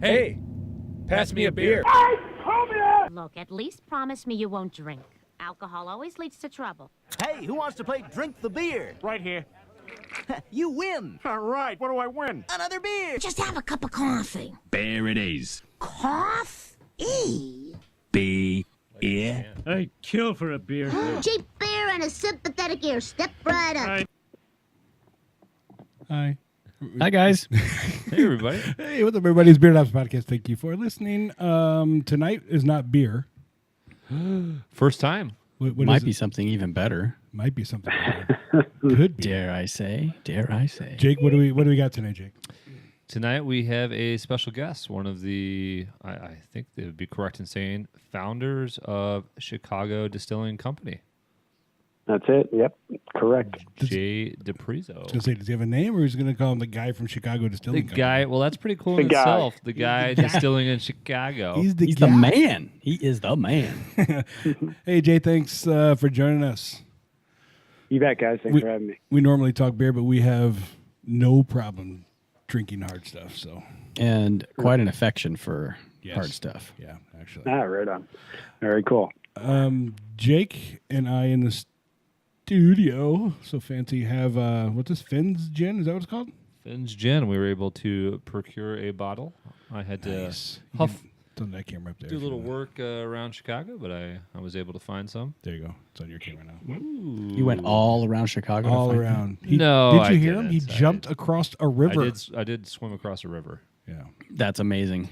Hey, pass me a beer. Look, at least promise me you won't drink. Alcohol always leads to trouble. Hey, who wants to play Drink the Beer? Right here. You win. All right, what do I win? Another beer. Just have a cup of coffee. There it is. Coffee? Beer. I'd kill for a beer. Cheap beer and a sympathetic ear. Step right up. Hi. Hi, guys. Hey, everybody. Hey, what's up, everybody? It's Beer Knobs Podcast. Thank you for listening. Tonight is not beer. First time. What Might be something even better. Might be something better. Could be. Dare I say? Dare I say? Jake, what do we got tonight, Jake? Tonight we have a special guest, one of the, I think it would be correct in saying, founders of Chicago Distilling Company. That's it. Yep. Correct. Jay DePrizo. I was going to say, does he have a name, or is he going to call him the guy from Chicago Distilling Company? Guy, well, that's pretty cool The in guy. itself. The guy distilling in Chicago. He's the He's guy. the man. He is the man. Hey, Jay, thanks for joining us. You bet, guys. Thanks for having me. We normally talk beer, but we have no problem drinking hard stuff. So And quite an affection for Yes. hard stuff. yeah, actually, Right on. Very cool. Jake and I in the studio, so fancy, have what's this? Finn's Gin? Is that what it's called? Finn's Gin. We were able to procure a bottle. I had to Nice. You huff, can- it's on that camera up there. do a if you little want. work around Chicago, but I was able to find some. There you go. It's on your camera now. You went all around Chicago? to All find around. No, did you I hear him? He didn't. jumped across a river. I did swim across a river. Yeah. him? That's amazing.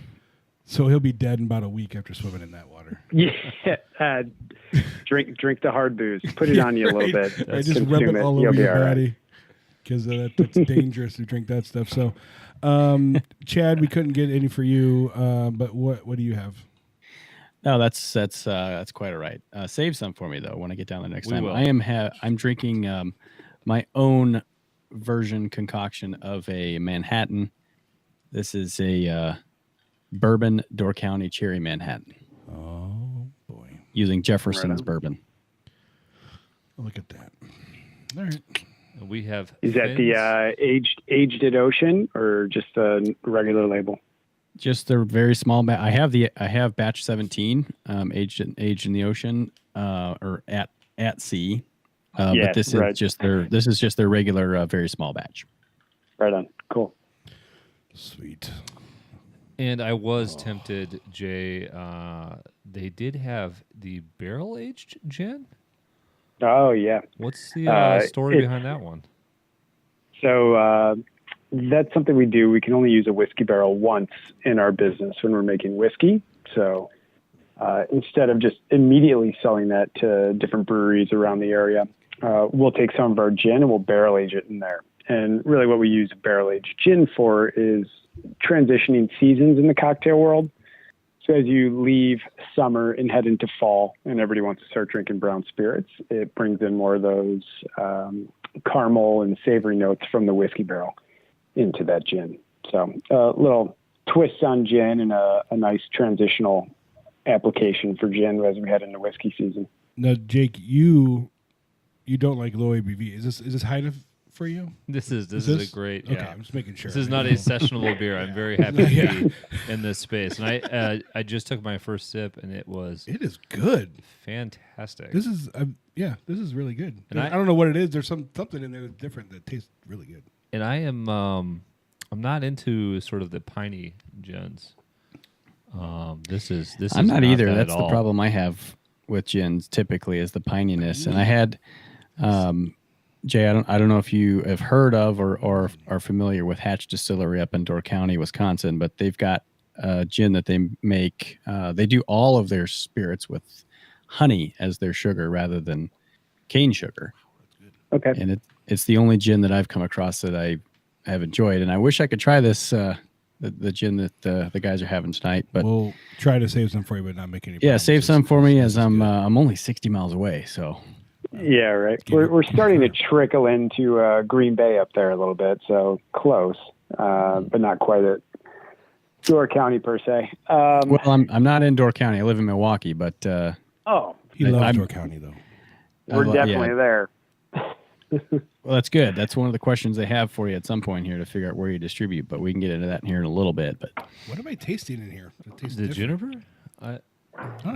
So he'll be dead in about a week after swimming in that water. Yeah. Drink the hard booze. Put it on you a little bit. I just rub Consume it all You'll over be your all right. body because that's dangerous to drink that stuff. So, Chad, we couldn't get any for you, but what do you have? No, that's quite all right. Save some for me though when I get down there next We time. will. I'm drinking my own version concoction of a Manhattan. This is a bourbon Door County Cherry Manhattan Oh boy, using Jefferson's bourbon. look at that! All right. And we have. Is that the aged at Ocean or just a regular label? Just the very small batch. I have batch 17, aged in the ocean, or at sea. But this right. is just their regular very small batch. Right on. Cool. Sweet. And I was tempted, Jay. They did have the barrel aged gin. Oh, yeah. What's the story it's- behind that one? So that's something we do. We can only use a whiskey barrel once in our business when we're making whiskey. So instead of just immediately selling that to different breweries around the area, we'll take some of our gin and we'll barrel age it in there. And really what we use barrel aged gin for is transitioning seasons in the cocktail world. So as you leave summer and head into fall and everybody wants to start drinking brown spirits, it brings in more of those caramel and savory notes from the whiskey barrel into that gin. So a little twist on gin and a nice transitional application for gin as we head into whiskey season. Now, Jake, you don't like low ABV. Is this high enough for you? This is a great. Okay, Yeah. I'm just making sure. This is not a sessionable beer. I'm very happy to be in this space. And I just took my first sip, and it is good. fantastic. This is this is really good. And I don't know what it is. There's something in there that's different that tastes really good. And I am I'm not into sort of the piney gins. This is I'm not either. that That's at the all. problem I have with gins typically is the pininess. And I had Jay, I don't know if you have heard of or are familiar with Hatch Distillery up in Door County, Wisconsin, but they've got a gin that they make. They do all of their spirits with honey as their sugar rather than cane sugar. Okay. And it's the only gin that I've come across that I have enjoyed. And I wish I could try this, the gin that the guys are having tonight. But we'll try to save some for you, but not make any. yeah, problems. save some for me as I'm only 60 miles away. So Yeah, right. We're starting to trickle into Green Bay up there a little bit, so close, but not quite at Door County per se. well, I'm not in Door County. I live in Milwaukee, but Oh, He loves I'm- Door County though. we're yeah. definitely there. Well, that's good. That's one of the questions they have for you at some point here to figure out where you distribute, but we can get into that here in a little bit. But What am I tasting in here? It tastes The different. juniper? Oh,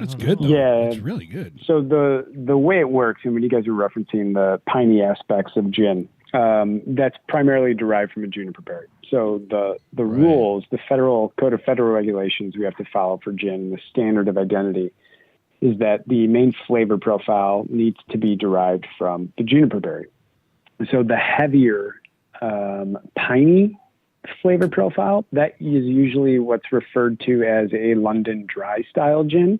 it's good though. Yeah. It's really good. So the way it works, and when you guys are referencing the piney aspects of gin, that's primarily derived from a juniper berry. So the rules, the federal code of federal regulations we have to follow for gin, the standard of identity, is that the main flavor profile needs to be derived from the juniper berry. So the heavier piney flavor profile, that is usually what's referred to as a London dry style gin.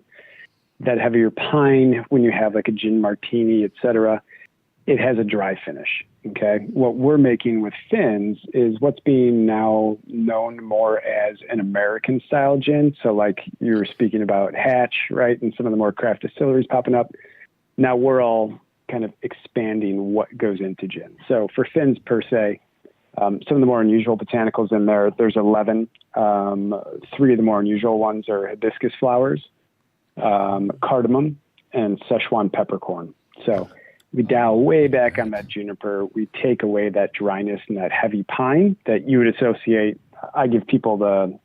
That heavier pine, when you have like a gin martini, etc., it has a dry finish. Okay. What we're making with Finn's is what's being now known more as an American style gin. So like you were speaking about Hatch, right? And some of the more craft distilleries popping up. Now we're all kind of expanding what goes into gin. So for Finn's per se, some of the more unusual botanicals in there, there's 11. 3 of the more unusual ones are hibiscus flowers, cardamom, and Szechuan peppercorn. So we dial way back on that juniper. We take away that dryness and that heavy pine that you would associate. I give people the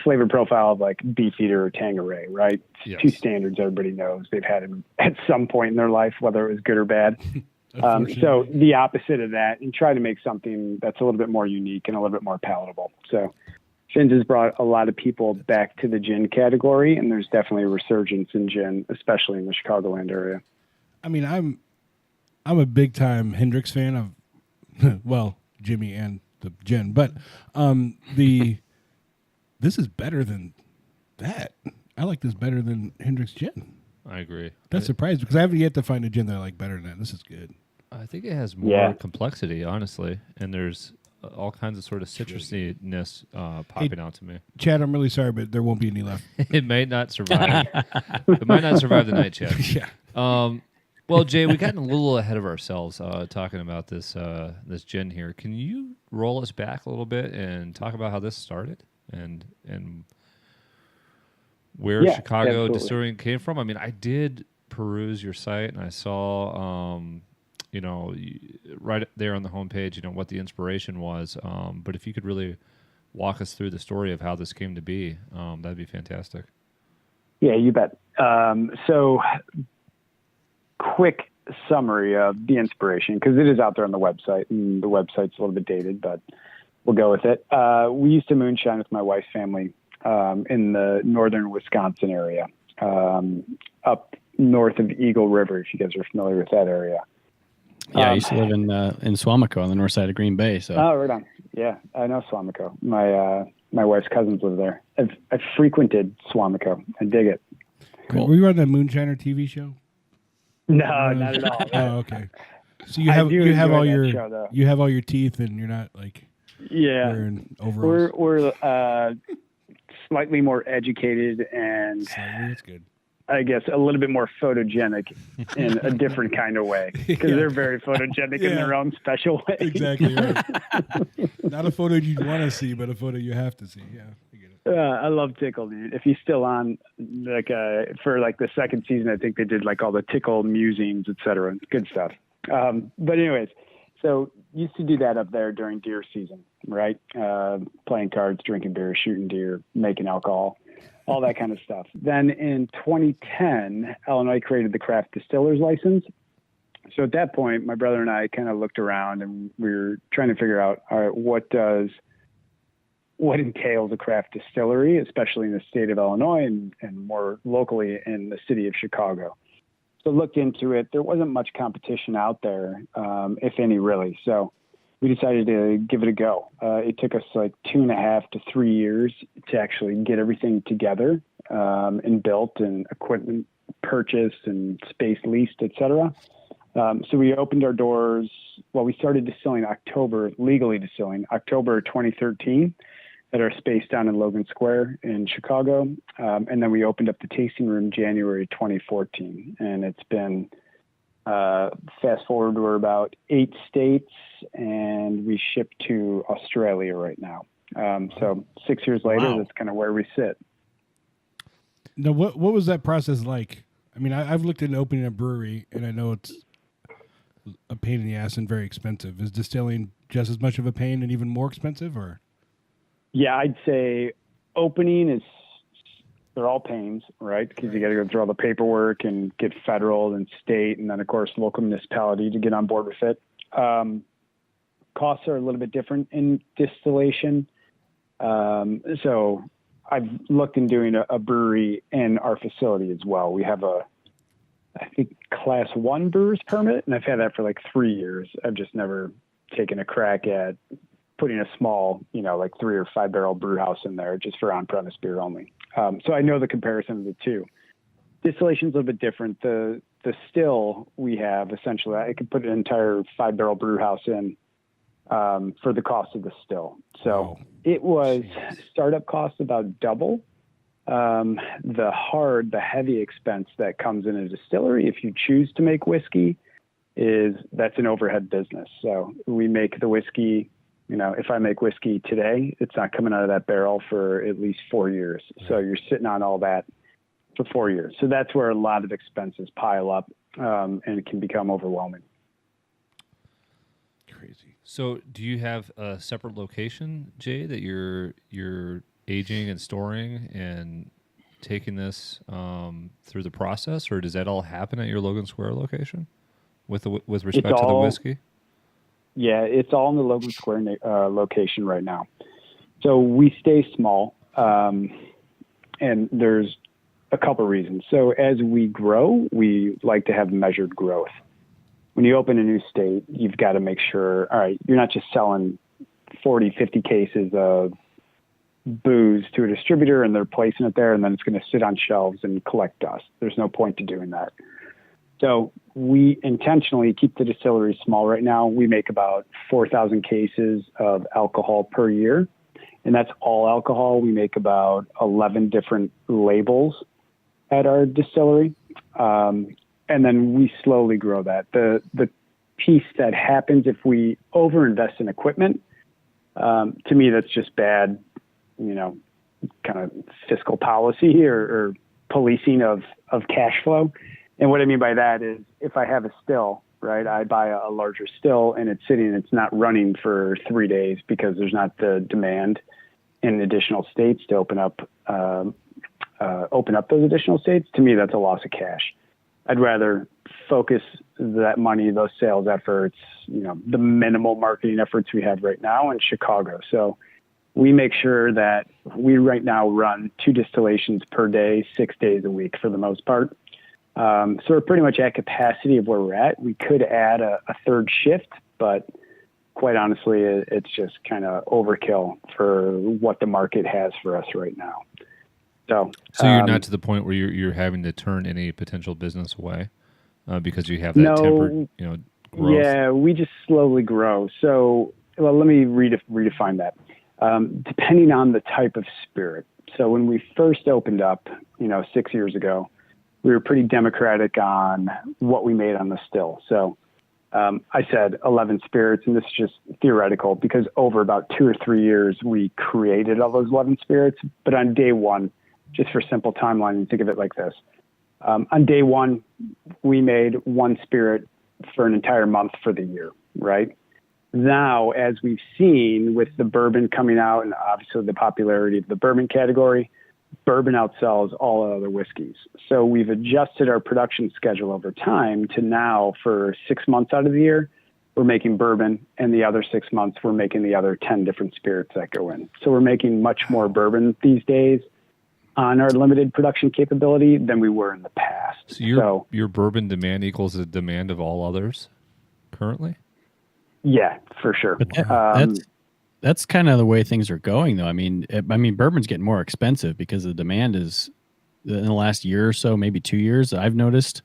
flavor profile of like Beefeater or Tanqueray, right? Yes. Two standards everybody knows they've had them at some point in their life, whether it was good or bad. So the opposite of that, and try to make something that's a little bit more unique and a little bit more palatable. So Finn's has brought a lot of people back to the gin category, and there's definitely a resurgence in gin, especially in the Chicagoland area. I mean, I'm a big time Hendrix fan of, well, Jimmy and the gin, but this is better than that. I like this better than Hendrix gin. I agree. That's surprised because I haven't yet to find a gin that I like better than that. This is good. I think it has more complexity, honestly, and there's all kinds of sort of citrusiness popping out to me. Chad, I'm really sorry, but there won't be any left. It may not survive. It might not survive the night, Chad. Yeah. Well, Jay, we got a little ahead of ourselves talking about this this gin here. Can you roll us back a little bit and talk about how this started and where Chicago Distilling came from? I mean, I did peruse your site and I saw, right there on the homepage, what the inspiration was. But if you could really walk us through the story of how this came to be, that'd be fantastic. Yeah, you bet. So quick summary of the inspiration, because it is out there on the website, and the website's a little bit dated, but we'll go with it. We used to moonshine with my wife's family in the northern Wisconsin area, up north of Eagle River, if you guys are familiar with that area. Yeah, I used to live in Swamico on the north side of Green Bay. So. Oh, right on. Yeah, I know Swamico. My wife's cousins live there. I've frequented Swamico. I dig it. Cool. Were you on the Moonshiner TV show? No, not at all. Oh, okay. So you have all your teeth, and you're not like wearing overalls. We're slightly more educated and that's good. I guess a little bit more photogenic in a different kind of way, because they're very photogenic in their own special way. Exactly right. Not a photo you'd want to see, but a photo you have to see. Yeah, I get it. I love Tickle, dude. If he's still on, for the second season, I think they did all the Tickle musings, etc. Good stuff. But anyways, so used to do that up there during deer season, right? Playing cards, drinking beer, shooting deer, making alcohol, all that kind of stuff. Then in 2010, Illinois created the craft distiller's license. So at that point, my brother and I kind of looked around and we were trying to figure out, all right, what entails a craft distillery, especially in the state of Illinois and more locally in the city of Chicago. So looked into it. There wasn't much competition out there, if any, really. So we decided to give it a go. It took us 2.5 to 3 years to actually get everything together and built, and equipment purchased and space leased, etc. So we opened our doors. Well, we started legally distilling October 2013 at our space down in Logan Square in Chicago. And then we opened up the tasting room January 2014. And it's been, fast forward, we're about 8 states, and we ship to Australia right now. So 6 years later, that's kind of where we sit. Now, what was that process like? I mean, I've looked into opening a brewery, and I know a pain in the ass and very expensive. Is distilling just as much of a pain and even more expensive, or? Yeah, I'd say opening is, they're all pains, right? Because you got to go through all the paperwork and get federal and state, and then of course local municipality to get on board with it. Costs are a little bit different in distillation. So I've looked in doing a brewery in our facility as well. We have I think class 1 brewer's permit, and I've had that for like 3 years. I've just never taken a crack at putting a small, like 3 or 5 barrel brew house in there just for on-premise beer only. So I know the comparison of the two. Distillation's a little bit different. The still we have, essentially, I could put an entire 5 barrel brew house in for the cost of the still. So it was startup cost about double. The heavy expense that comes in a distillery, if you choose to make whiskey, that's an overhead business. So we make the whiskey, if I make whiskey today, it's not coming out of that barrel for at least 4 years. So you're sitting on all that for 4 years. So that's where a lot of expenses pile up, and it can become overwhelming. Crazy. So, do you have a separate location, Jay, that you're aging and storing and taking this through the process, or does that all happen at your Logan Square location with respect to the whiskey? Yeah, it's all in the Logan Square location right now. So we stay small, and there's a couple reasons. So as we grow, we like to have measured growth. When you open a new state, you've got to make sure, all right, you're not just selling 40, 50 cases of booze to a distributor and they're placing it there and then it's going to sit on shelves and collect dust. There's no point to doing that. So we intentionally keep the distillery small right now. We make about 4,000 cases of alcohol per year, and that's all alcohol. We make about 11 different labels at our distillery. And then we slowly grow that. The piece that happens if we overinvest in equipment, to me, that's just bad, kind of fiscal policy or policing of cash flow. And what I mean by that is if I have a still, right, I buy a larger still and it's sitting and it's not running for 3 days because there's not the demand in additional states to open up those additional states. To me, that's a loss of cash. I'd rather focus that money, those sales efforts, the minimal marketing efforts we have right now in Chicago. So we make sure that we right now run 2 distillations per day, 6 days a week for the most part. So we're pretty much at capacity of where we're at. We could add a third shift, but quite honestly, it's just kind of overkill for what the market has for us right now. So you're not to the point where you're having to turn any potential business away because you have that tempered, growth. Yeah, we just slowly grow. So, let me redefine that. Depending on the type of spirit. So when we first opened up, 6 years ago, we were pretty democratic on what we made on the still. So I said 11 spirits, and this is just theoretical because over about 2 or 3 years, we created all those 11 spirits. But on day one, just for simple timeline, think of it like this. On day one, we made 1 spirit for an entire month for the year, right? Now, as we've seen with the bourbon coming out and obviously the popularity of the bourbon category, bourbon outsells all other whiskeys. So we've adjusted our production schedule over time to now for 6 months out of the year, we're making bourbon, and the other 6 months we're making the other 10 different spirits that go in. So we're making much more bourbon these days on our limited production capability than we were in the past. So your bourbon demand equals the demand of all others currently? Yeah, for sure. But that's kind of the way things are going, though. I mean, bourbon's getting more expensive because the demand is in the last year or so, maybe 2 years. I've noticed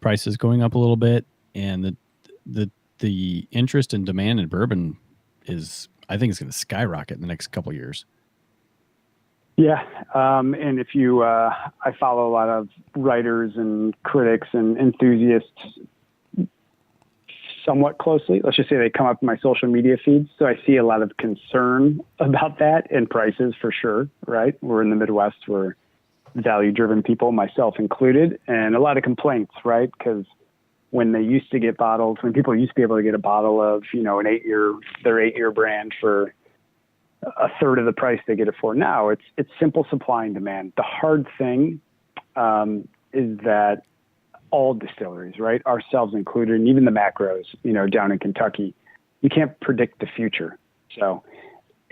prices going up a little bit, and the interest and demand in bourbon I think it's going to skyrocket in the next couple of years. Yeah, and if you, I follow a lot of writers and critics and enthusiasts somewhat closely. Let's just say they come up in my social media feeds. So I see a lot of concern about that and prices for sure, right? We're in the Midwest. We're value-driven people, myself included, and a lot of complaints, right? Because when they used to get bottles, when people used to be able to get a bottle of, an their 8-year brand for a third of the price they get it for now. It's simple supply and demand. The hard thing is that all distilleries, right, ourselves included, and even the macros, down in Kentucky, you can't predict the future. So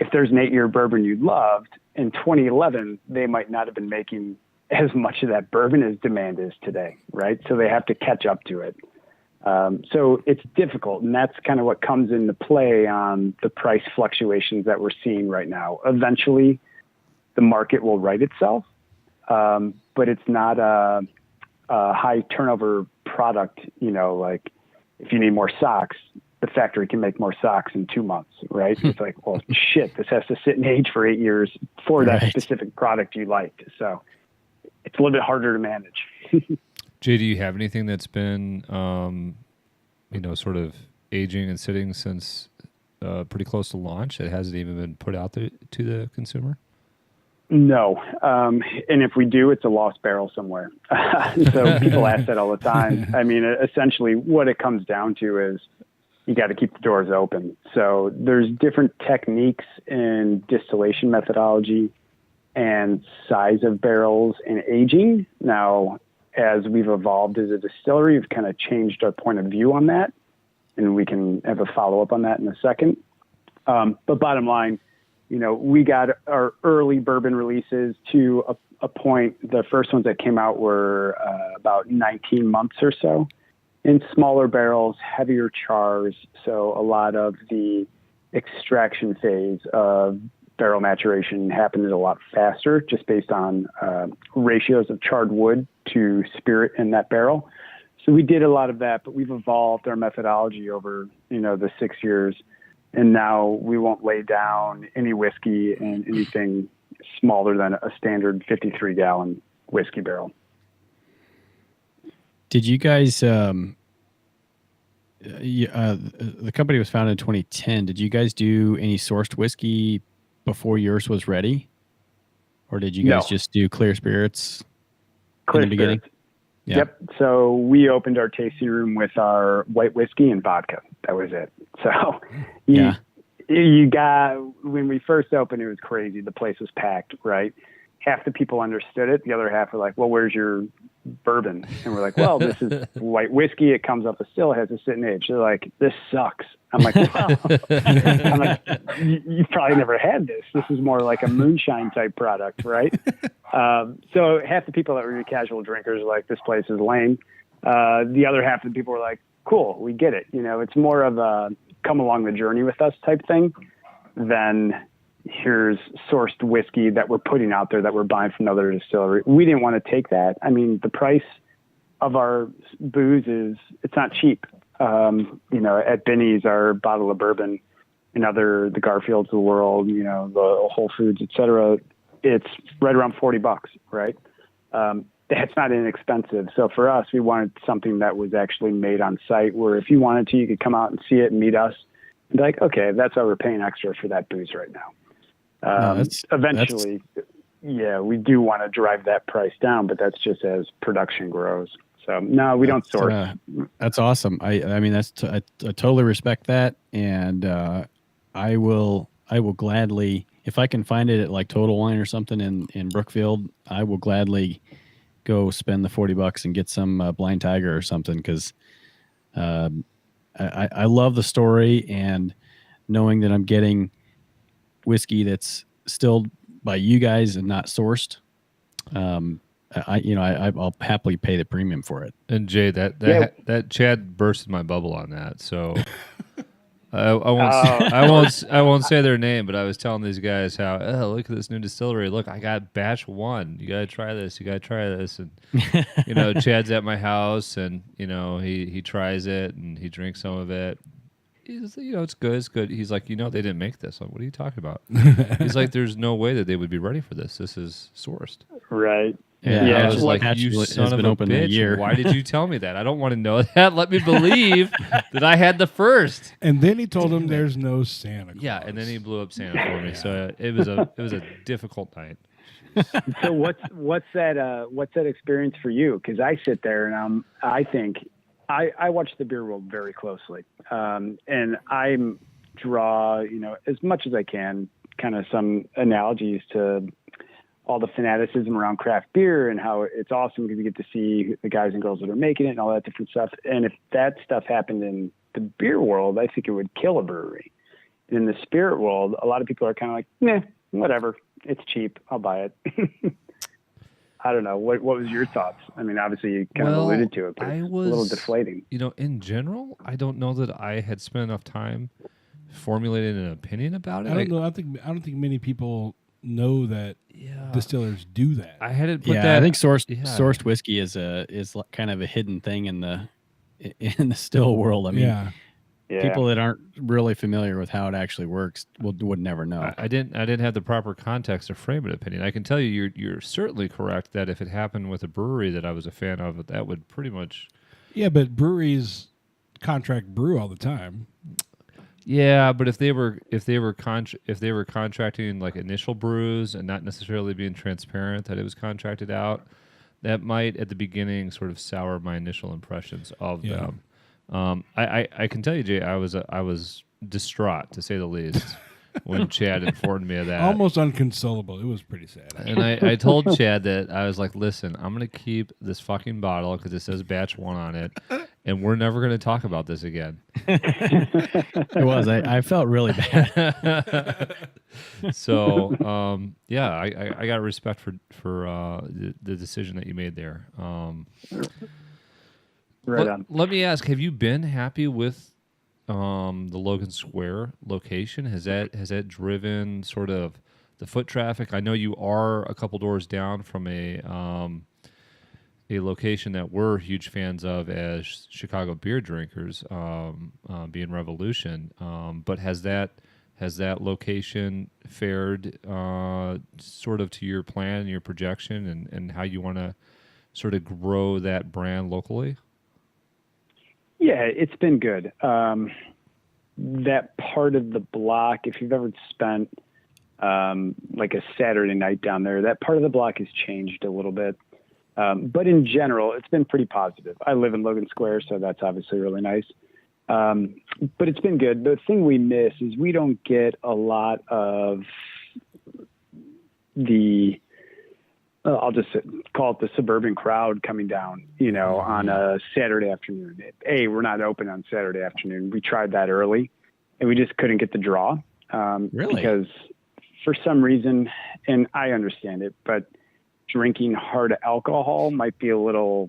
if there's an 8-year bourbon you loved, in 2011, they might not have been making as much of that bourbon as demand is today, right? So they have to catch up to it. So it's difficult, and that's kind of what comes into play on the price fluctuations that we're seeing right now. Eventually, the market will right itself, but it's not a high turnover product. Like if you need more socks, the factory can make more socks in 2 months, right? It's like, well, shit, this has to sit and age for 8 years for that specific product you liked. So it's a little bit harder to manage. Jay, do you have anything that's been, sort of aging and sitting since pretty close to launch that hasn't even been put out there to the consumer? No. And if we do, it's a lost barrel somewhere. So people ask that all the time. I mean, essentially what it comes down to is you got to keep the doors open. So there's different techniques in distillation methodology and size of barrels and aging. Now, as we've evolved as a distillery, we've kind of changed our point of view on that, and we can have a follow-up on that in a second. But bottom line, we got our early bourbon releases to a point. The first ones that came out were about 19 months or so in smaller barrels, heavier chars. So a lot of the extraction phase of barrel maturation happened a lot faster just based on ratios of charred wood to spirit in that barrel. So we did a lot of that, but we've evolved our methodology over, the 6 years. And now we won't lay down any whiskey in anything smaller than a standard 53-gallon whiskey barrel. Did you guys, the company was founded in 2010. Did you guys do any sourced whiskey before yours was ready? Or did you guys just do clear spirits in the beginning? Yeah. Yep. So we opened our tasting room with our white whiskey and vodka. That was it. So you got, when we first opened, it was crazy. The place was packed, right? Half the people understood it. The other half were like, well, where's your bourbon? And we're like, well, this is white whiskey. It comes off a still, has a sit and age. They're like, this sucks. I'm like, well, you've probably never had this. This is more like a moonshine type product, right? So half the people that were casual drinkers were like, this place is lame. The other half of the people were like, cool, we get it. It's more of a come along the journey with us type thing than here's sourced whiskey that we're putting out there that we're buying from another distillery. We didn't want to take that. I mean, the price of our booze it's not cheap. At Binny's, our bottle of bourbon and the Garfields of the world, the Whole Foods, et cetera, it's right around $40, right? That's not inexpensive. So for us, we wanted something that was actually made on site where if you wanted to, you could come out and see it and meet us and be like, okay, that's why we're paying extra for that booze right now. Eventually, we do want to drive that price down, but that's just as production grows. So no, we don't source. That's awesome. I mean, I totally respect that. And, I will gladly, if I can find it at like Total Wine or something in Brookfield, I will gladly go spend the $40 and get some Blind Tiger or something. Cause, I love the story, and knowing that I'm getting whiskey that's still by you guys and not sourced. I'll happily pay the premium for it. And Jay, that Chad bursted my bubble on that. So I won't say their name, but I was telling these guys how, look at this new distillery. Look, I got batch 1. You got to try this. You got to try this. And Chad's at my house, and he tries it and he drinks some of it. He's, it's good. It's good. He's like, they didn't make this. I'm like, what are you talking about? He's like, there's no way that they would be ready for this. This is sourced. Right. Yeah. I was like, you son of a bitch. Why did you tell me that? I don't want to know that. Let me believe that I had the first. And then he told him there's no Santa Claus. Yeah, and then he blew up Santa for me. So it was a difficult night. So what's that experience for you? Because I sit there and I think I watch the beer world very closely, and I draw, as much as I can, kind of some analogies to all the fanaticism around craft beer and how it's awesome because you get to see the guys and girls that are making it and all that different stuff. And if that stuff happened in the beer world, I think it would kill a brewery. In the spirit world, a lot of people are kind of like, nah, whatever. It's cheap. I'll buy it. I don't know. What was your thoughts? I mean, obviously you kind of alluded to it, but it's a little deflating. In general, I don't know that I had spent enough time formulating an opinion about it. I don't know. I don't think many people know that distillers do that. I hadn't put that. I think sourced whiskey is kind of a hidden thing in the still world. I mean, people that aren't really familiar with how it actually works would never know. I didn't have the proper context to frame an opinion. I can tell you, you're certainly correct that if it happened with a brewery that I was a fan of, that would pretty much. Yeah, but breweries contract brew all the time. Yeah, but if they were contracting like initial brews and not necessarily being transparent that it was contracted out, that might at the beginning sort of sour my initial impressions of them. I can tell you, Jay, I was distraught to say the least when Chad informed me of that. Almost unconsolable. It was pretty sad. And I told Chad that I was like, listen, I'm going to keep this fucking bottle because it says batch 1 on it, and we're never going to talk about this again. It was. I felt really bad. So, I got respect for the decision that you made there. Let me ask, have you been happy with the Logan Square location? Has that driven sort of the foot traffic? I know you are a couple doors down from a location that we're huge fans of as Chicago beer drinkers, being Revolution. But has that location fared sort of to your plan and your projection and how you want to sort of grow that brand locally? Yeah, it's been good. That part of the block, if you've ever spent like a Saturday night down there, that part of the block has changed a little bit. But in general, it's been pretty positive. I live in Logan Square, so that's obviously really nice. But it's been good. The thing we miss is we don't get a lot of the I'll just call it the suburban crowd coming down, on a Saturday afternoon. We're not open on Saturday afternoon. We tried that early, and we just couldn't get the draw. Really? Because for some reason, and I understand it, but drinking hard alcohol might be a little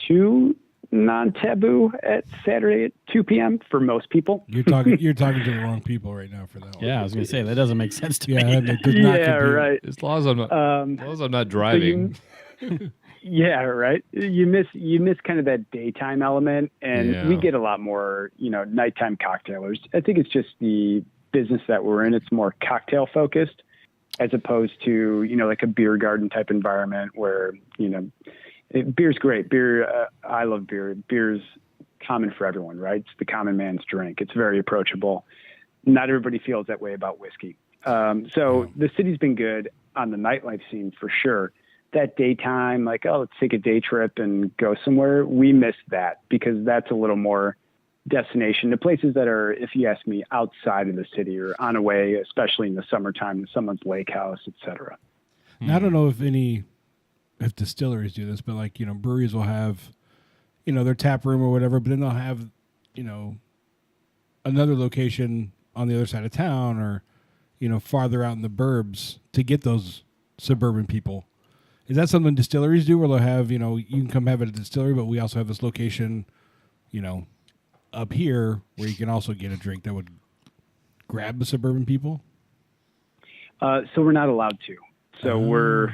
too non-taboo at Saturday at 2 p.m. for most people. You're talking to the wrong people right now for that one. Yeah, I was going to say that doesn't make sense to me. That does not compute. Right. As long as I'm not driving. Yeah, right. You miss kind of that daytime element, and we get a lot more, nighttime cocktailers. I think it's just the business that we're in. It's more cocktail focused as opposed to, like a beer garden type environment where, beer's great. I love beer. Beer's common for everyone, right? It's the common man's drink. It's very approachable. Not everybody feels that way about whiskey. So the city's been good on the nightlife scene for sure. That daytime, like, let's take a day trip and go somewhere. We miss that because that's a little more destination to places that are, if you ask me, outside of the city or on a way, especially in the summertime, to someone's lake house, etc. I don't know if distilleries do this, but like, breweries will have, their tap room or whatever, but then they'll have, another location on the other side of town or, farther out in the burbs to get those suburban people. Is that something distilleries do where they'll have, you can come have it at a distillery, but we also have this location, up here where you can also get a drink that would grab the suburban people? So we're not allowed to. So we're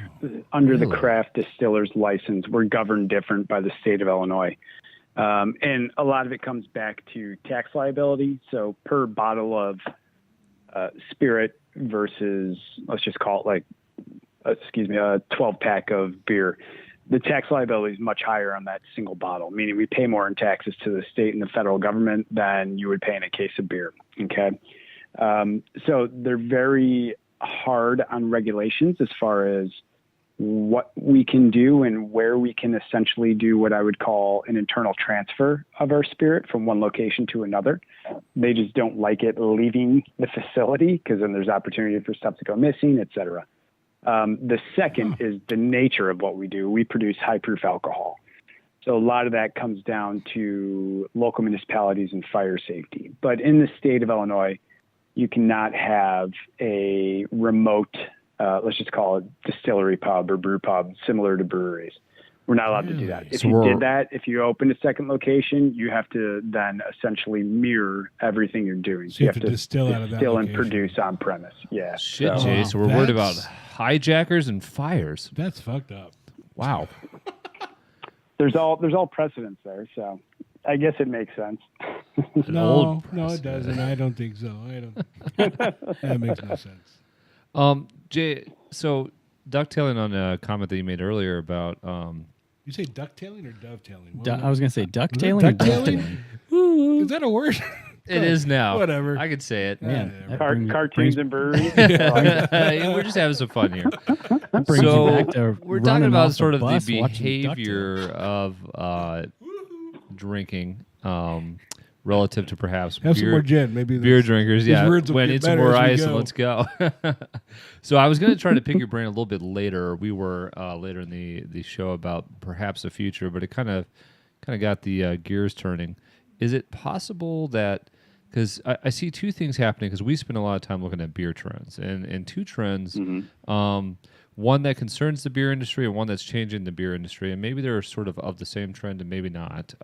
under the craft distiller's license. We're governed different by the state of Illinois. And a lot of it comes back to tax liability. So per bottle of spirit versus, let's just call it a 12-pack of beer, the tax liability is much higher on that single bottle, meaning we pay more in taxes to the state and the federal government than you would pay in a case of beer. Okay. So they're very hard on regulations as far as what we can do and where we can essentially do what I would call an internal transfer of our spirit from one location to another. They just don't like it leaving the facility because then there's opportunity for stuff to go missing, et cetera. The second is the nature of what we do. We produce high proof alcohol. So a lot of that comes down to local municipalities and fire safety. But in the state of Illinois, you cannot have a remote, let's just call it distillery pub or brew pub, similar to breweries. We're not allowed to do that. If you did that, if you open a second location, you have to then essentially mirror everything you're doing. So you have to distill out of that distill and location. produce on premise. Yeah. Shit, Jay. So we're worried about hijackers and fires. That's fucked up. Wow. There's all precedents there, so I guess it makes sense. No, it doesn't. I don't think so. That makes no sense. Jay, so ducktailing on a comment that you made earlier about You say ducktailing or dovetailing? I was going to say ducktailing or Ducktailing? dovetailing? Is that a word? it is now. Whatever. I could say it. Man, that Cartoons and breweries. We're just having some fun here. brings So you back to we're talking running about off sort of bus the watching behavior of drinking relative to perhaps Have some more gin. Maybe beer drinkers. these Yeah, words will when get it's some better more as we ice, go. let's go. So I was going to try to pick your brain a little bit later. We were later in the show about perhaps the future, but it kind of got the gears turning. Is it possible that, because I see two things happening, because we spend a lot of time looking at beer trends, and two trends, one that concerns the beer industry and one that's changing the beer industry, and maybe they're sort of the same trend and maybe not.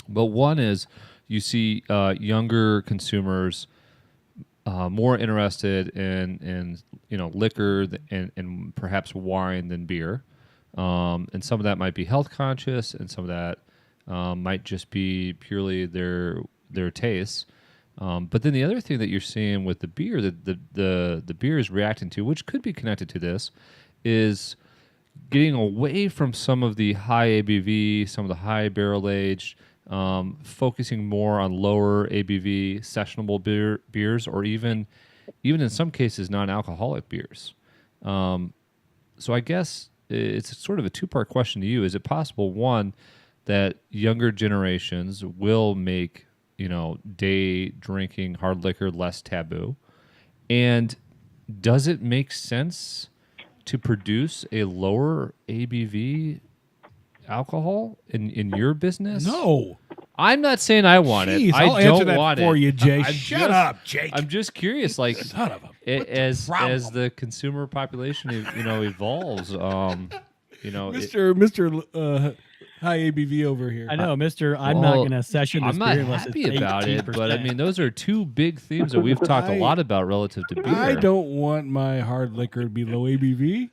But one is you see younger consumers more interested in liquor and perhaps wine than beer, and some of that might be health conscious, and some of that might just be purely their tastes. But then the other thing that you're seeing with the beer that the beer is reacting to, which could be connected to this, is getting away from some of the high ABV, some of the high barrel aged, focusing more on lower ABV sessionable beers, or even in some cases non-alcoholic beers. So I guess it's sort of a two-part question to you. Is it possible, one, that younger generations will make day drinking hard liquor less taboo? And does it make sense to produce a lower ABV alcohol in your business? No. I'm not saying I want Jeez, it. I I'll don't answer that want for it. you, Jay. I'm Shut up, Jake. I'm just curious, like, Son of a- as problem? the consumer population evolves, Mr. High ABV over here. I know, Mister. I'm not going to session this I'm not beer unless happy it's about it, but I 18%. mean, those are two big themes that we've talked a lot about relative to beer. I don't want my hard liquor to be low ABV.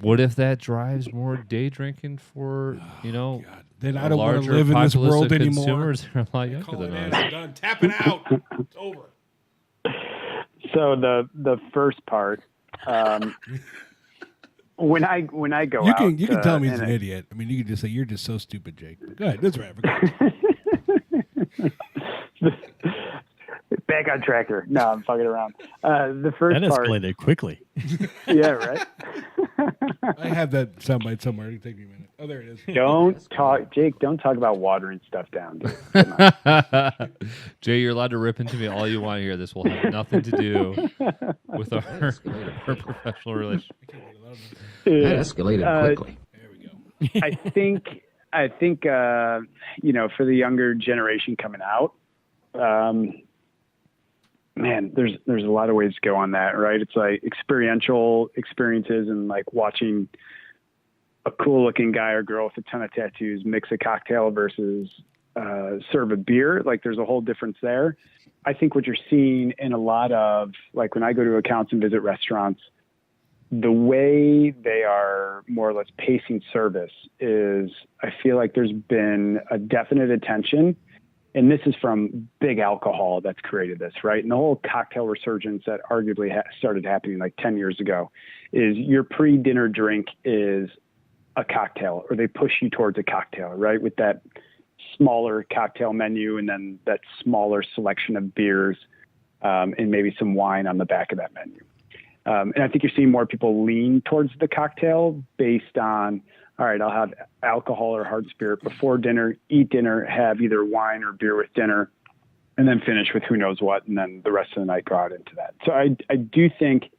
What if that drives more day drinking for Then a I don't want to larger live in this populace world of anymore. consumers that are a lot younger Call than it us? in. Done. Tapping out. It's over. So the first part, when I go You out, can tell me he's and an idiot. I mean, you can just say you're just so stupid, Jake. Go ahead. That's right. back on track here. No, I'm fucking around. The first That part, escalated quickly. yeah, right. I have that soundbite somewhere. It'll take me a minute. Oh, there it is. Don't talk, Jake. Don't talk about watering stuff down, dude. Come on. Jay, you're allowed to rip into me all you want here. This will have nothing to do with our professional relationship. That escalated quickly. There we go. I think for the younger generation coming out, man, there's a lot of ways to go on that, right? It's like experiential experiences and like watching a cool looking guy or girl with a ton of tattoos mix a cocktail versus serve a beer. Like there's a whole difference there. I think what you're seeing in a lot of, like when I go to accounts and visit restaurants, the way they are more or less pacing service is, I feel like there's been a definite attention, and this is from big alcohol that's created this, right? And the whole cocktail resurgence that arguably started happening like 10 years ago is your pre-dinner drink is a cocktail, or they push you towards a cocktail, right? With that smaller cocktail menu and then that smaller selection of beers and maybe some wine on the back of that menu. And I think you're seeing more people lean towards the cocktail based on, all right, I'll have alcohol or hard spirit before dinner, eat dinner, have either wine or beer with dinner, and then finish with who knows what, and then the rest of the night go out into that. So I do think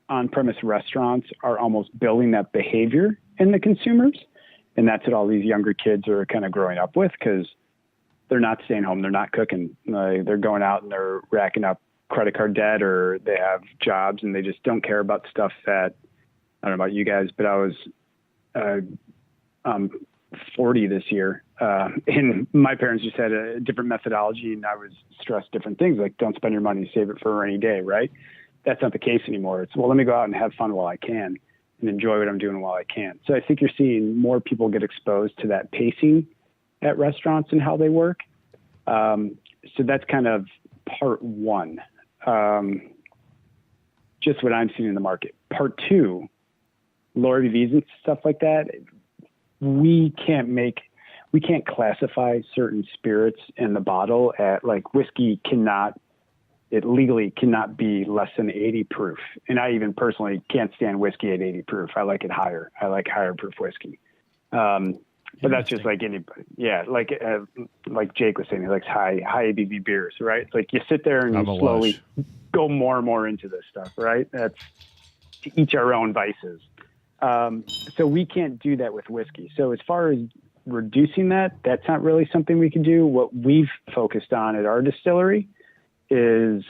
on-premise restaurants are almost building that behavior in the consumers, and that's what all these younger kids are kind of growing up with, because they're not staying home, they're not cooking, they're going out and they're racking up credit card debt, or they have jobs and they just don't care about stuff that, I don't know about you guys, but I was 40 this year, and my parents just had a different methodology, and I was stressed different things, like don't spend your money, save it for a rainy day, right? That's not the case anymore. It's, well, let me go out and have fun while I can and enjoy what I'm doing while I can. So I think you're seeing more people get exposed to that pacing at restaurants and how they work. So that's kind of part one, just what I'm seeing in the market. Part two, lower ABVs and stuff like that. We can't classify certain spirits in the bottle at, like, whiskey it legally cannot be less than 80 proof. And I even personally can't stand whiskey at 80 proof. I like it higher. I like higher proof whiskey. But that's just like anybody. Yeah. Like Jake was saying, he likes high ABV beers, right? It's like you sit there and you slowly go more and more into this stuff, right? That's to each our own vices. So we can't do that with whiskey. So as far as reducing that, that's not really something we can do. What we've focused on at our distillery is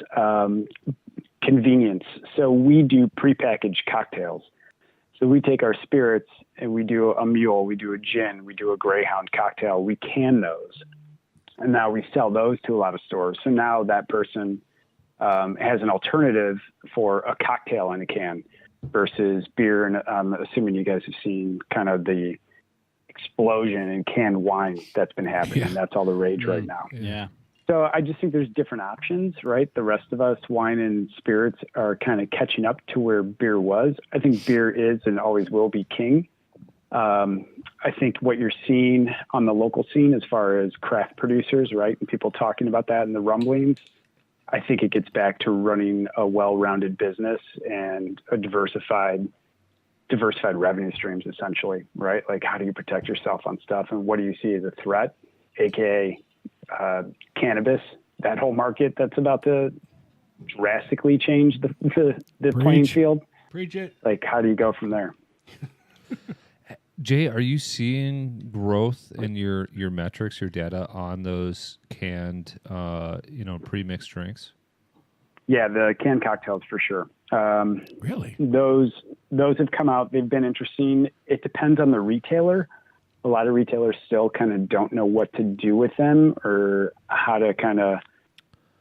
convenience. So we do prepackaged cocktails. So we take our spirits and we do a mule, we do a gin, we do a Greyhound cocktail. We can those. And now we sell those to a lot of stores. So now that person has an alternative for a cocktail in a can versus beer. And I'm assuming you guys have seen kind of the explosion in canned wine that's been happening. Yeah. That's all the rage right now. Yeah. So I just think there's different options, right? The rest of us, wine and spirits, are kind of catching up to where beer was. I think beer is and always will be king. I think what you're seeing on the local scene as far as craft producers, right, and people talking about that in the rumblings, I think it gets back to running a well-rounded business and a diversified revenue streams, essentially, right? Like, how do you protect yourself on stuff, and what do you see as a threat, aka cannabis, that whole market that's about to drastically change the playing field. Preach it. Like, how do you go from there? Jay, are you seeing growth in your metrics, your data on those canned, pre-mixed drinks? Yeah, the canned cocktails for sure. Really? Those have come out. They've been interesting. It depends on the retailer. A lot of retailers still kind of don't know what to do with them or how to kind of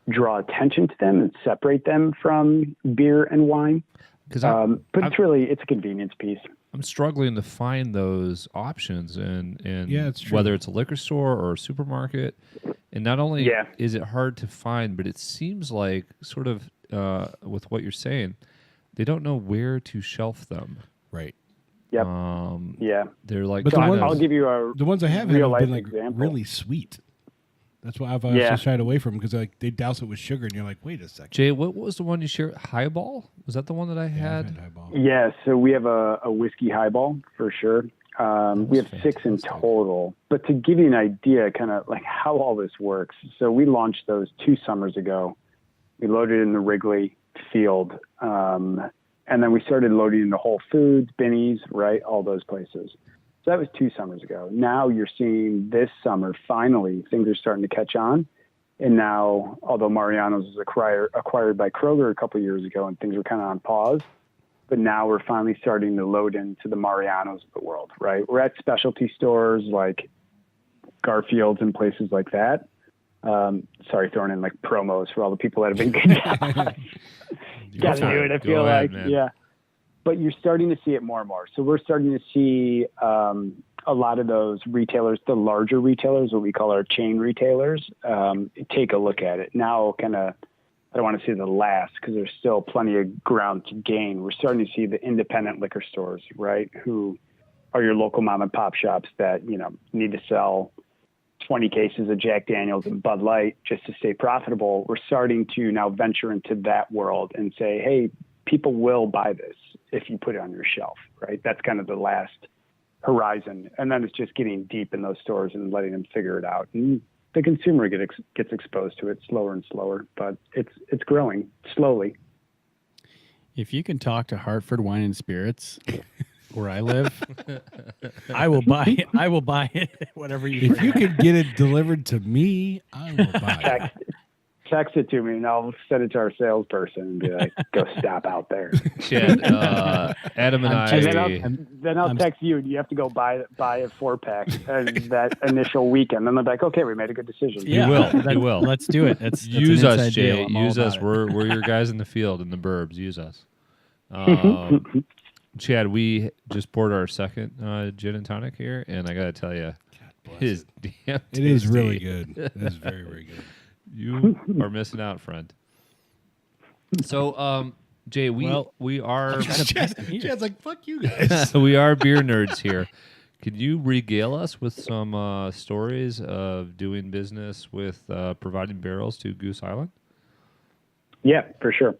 draw attention to them and separate them from beer and wine. But it's a convenience piece. I'm struggling to find those options, and yeah, it's true. Whether it's a liquor store or a supermarket. And not only is it hard to find, but it seems like, sort of with what you're saying, they don't know where to shelf them. Right. Yep. They're like, but I'll give you the ones I have real life been like example. really sweet. That's why I've also shied away from, because they douse it with sugar, and you're like, wait a second. Jay, what was the one you shared? Highball? Was that the one that I had? I've had Highball. Yeah, so we have a whiskey highball for sure. We have 6 in total. But to give you an idea, kind of like how all this works, so we launched those 2 summers ago. We loaded in the Wrigley field, and then we started loading into Whole Foods, Binny's, right, all those places. So that was 2 summers ago. Now you're seeing this summer, finally, things are starting to catch on. And now, although Mariano's was acquired by Kroger a couple of years ago and things were kind of on pause, but now we're finally starting to load into the Mariano's of the world, right? We're at specialty stores like Garfield's and places like that. Sorry, throwing in like promos for all the people that have been good. Got to do it, I feel like. Man. Yeah. But you're starting to see it more and more. So we're starting to see a lot of those retailers, the larger retailers, what we call our chain retailers, take a look at it. Now, kind of, I don't want to say the last, because there's still plenty of ground to gain. We're starting to see the independent liquor stores, right, who are your local mom and pop shops that, need to sell 20 cases of Jack Daniels and Bud Light just to stay profitable. We're starting to now venture into that world and say, hey, people will buy this if you put it on your shelf, right? That's kind of the last horizon. And then it's just getting deep in those stores and letting them figure it out. And the consumer gets exposed to it slower and slower, but it's growing slowly. If you can talk to Hartford Wine and Spirits, where I live, I will buy it. Whatever you. If you could get it delivered to me, I will buy it. Text it to me, and I'll send it to our salesperson and be like, "Go stop out there." Chad, Adam and then I'll text you, and you have to go buy a 4-pack that initial weekend. And they're like, "Okay, we made a good decision." Yeah, you will. Let's do it. That's use an us, inside Jay. deal. Use us. We're your guys in the field in the burbs. Use us. Chad, we just poured our second gin and tonic here, and I got to tell you, it is damn tasty. It is really good. It is very, very good. You are missing out, friend. So, Jay, we are. Chad's like, fuck you guys. We are beer nerds here. Could you regale us with some stories of doing business with providing barrels to Goose Island? Yeah, for sure.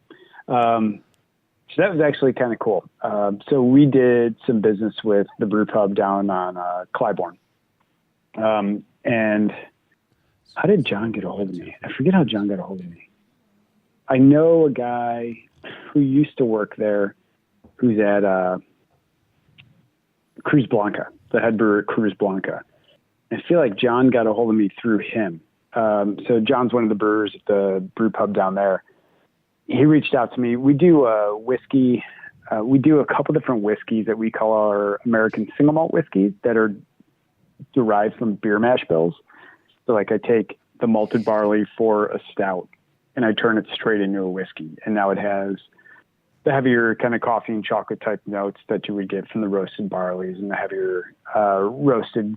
So that was actually kind of cool. So we did some business with the brew pub down on Clybourne. And how did John get a hold of me? I forget how John got a hold of me. I know a guy who used to work there who's at Cruz Blanca, the head brewer at Cruz Blanca. I feel like John got a hold of me through him. So John's one of the brewers at the brew pub down there. He reached out to me. We do whiskey. We do a couple different whiskeys that we call our American single malt whiskeys that are derived from beer mash bills. So like I take the malted barley for a stout and I turn it straight into a whiskey. And now it has the heavier kind of coffee and chocolate type notes that you would get from the roasted barleys and the heavier roasted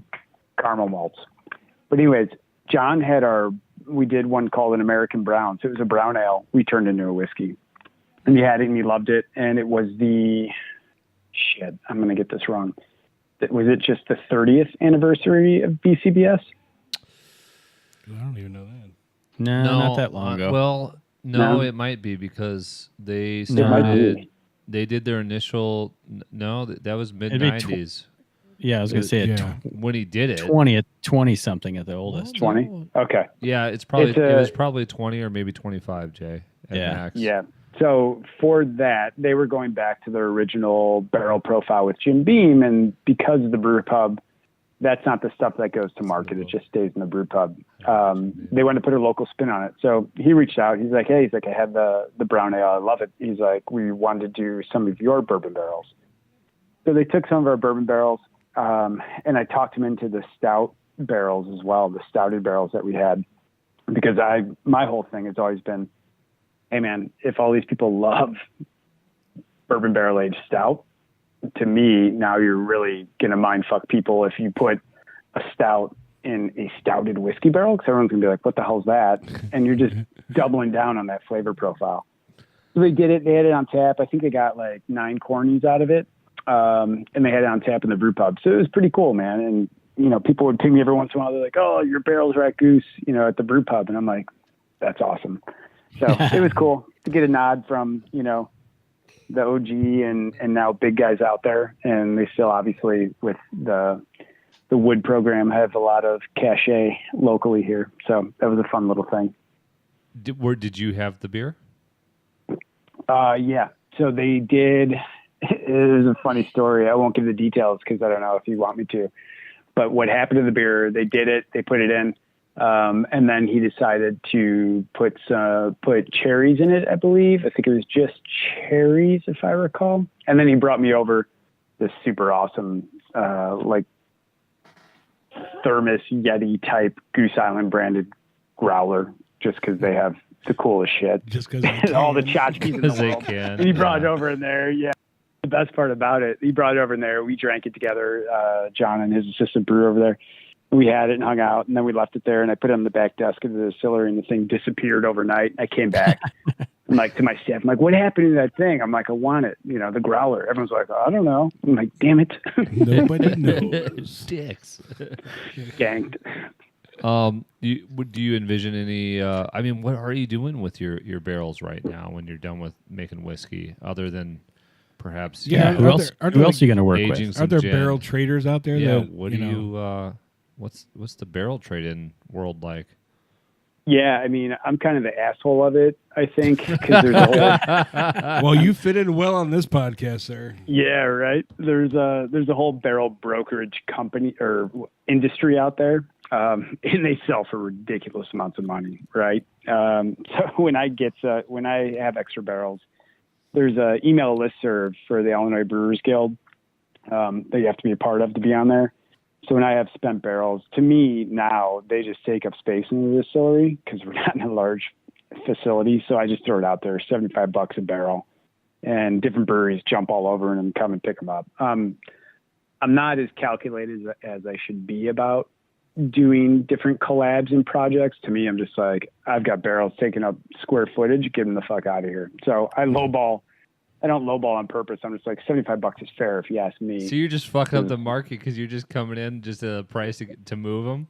caramel malts. But anyways, John had we did one called an American Brown. So it was a brown ale we turned into a whiskey. And he had it and he loved it. And it was I'm going to get this wrong. Was it just the 30th anniversary of BCBS? I don't even know that. No, not that long ago. Well, no, it might be because they started. They did their initial. No, that was mid-90s. Yeah, I was going to say when he did it. 20 something at the oldest. 20? Okay. Yeah, it was probably 20 or maybe 25, Jay. At max. Yeah. So for that, they were going back to their original barrel profile with Jim Beam, and because of the brew pub, that's not the stuff that goes to market. It just stays in the brew pub. They wanted to put a local spin on it. So he reached out. He's like, I had the brown ale. I love it. He's like, we wanted to do some of your bourbon barrels. So they took some of our bourbon barrels, and I talked him into the stout barrels as well, the stouted barrels that we had, because my whole thing has always been, hey man, if all these people love bourbon barrel aged stout, to me, now you're really going to mind fuck people if you put a stout in a stouted whiskey barrel, because everyone's going to be like, what the hell's that? And you're just doubling down on that flavor profile. So they did it. They had it on tap. I think they got like 9 cornies out of it. And they had it on tap in the brew pub. So it was pretty cool, man. And, people would ping me every once in a while. They're like, oh, your barrels are at Goose, at the brew pub. And I'm like, that's awesome. So it was cool to get a nod from, the OG and now big guys out there. And they still obviously with the wood program have a lot of cachet locally here. So that was a fun little thing. Did you have the beer? Yeah. So they did. It is a funny story. I won't give the details because I don't know if you want me to. But what happened to the beer, they did it. They put it in. And then he decided to put cherries in it, I believe. I think it was just cherries, if I recall. And then he brought me over this super awesome, thermos Yeti type Goose Island branded growler, just because they have the coolest shit. Just because all the tchotchkes in the world. And he brought it over in there. Yeah. The best part about it, he brought it over in there. We drank it together, John and his assistant brewer over there. We had it and hung out, and then we left it there, and I put it on the back desk of the distillery, and the thing disappeared overnight. I came back. I'm like, to my staff, I'm like, what happened to that thing? I'm like, I want it, the growler. Everyone's like, I don't know. I'm like, damn it. Nobody knows. Dicks. Ganked. Do you envision any? I mean, what are you doing with your barrels right now when you're done with making whiskey, other than perhaps? Who else are you going to work aging with? some Are there gin? barrel traders out there? Yeah. That, What do you? What's the barrel trading world like? Yeah, I mean, I'm kind of the asshole of it, I think, because there's a whole. Well, you fit in well on this podcast, sir. Yeah, right. There's a whole barrel brokerage company or industry out there, and they sell for ridiculous amounts of money, right? So when I have extra barrels, there's a email listserv for the Illinois Brewers Guild that you have to be a part of to be on there. So when I have spent barrels, to me now they just take up space in the distillery because we're not in a large facility. So I just throw it out there, $75 a barrel, and different breweries jump all over and come and pick them up. I'm not as calculated as I should be about doing different collabs and projects. To me, I'm just like, I've got barrels taking up square footage, get them the fuck out of here. So I don't lowball on purpose. I'm just like, $75 is fair if you ask me. So you're just fucking up the market because you're just coming in just at a price to move them?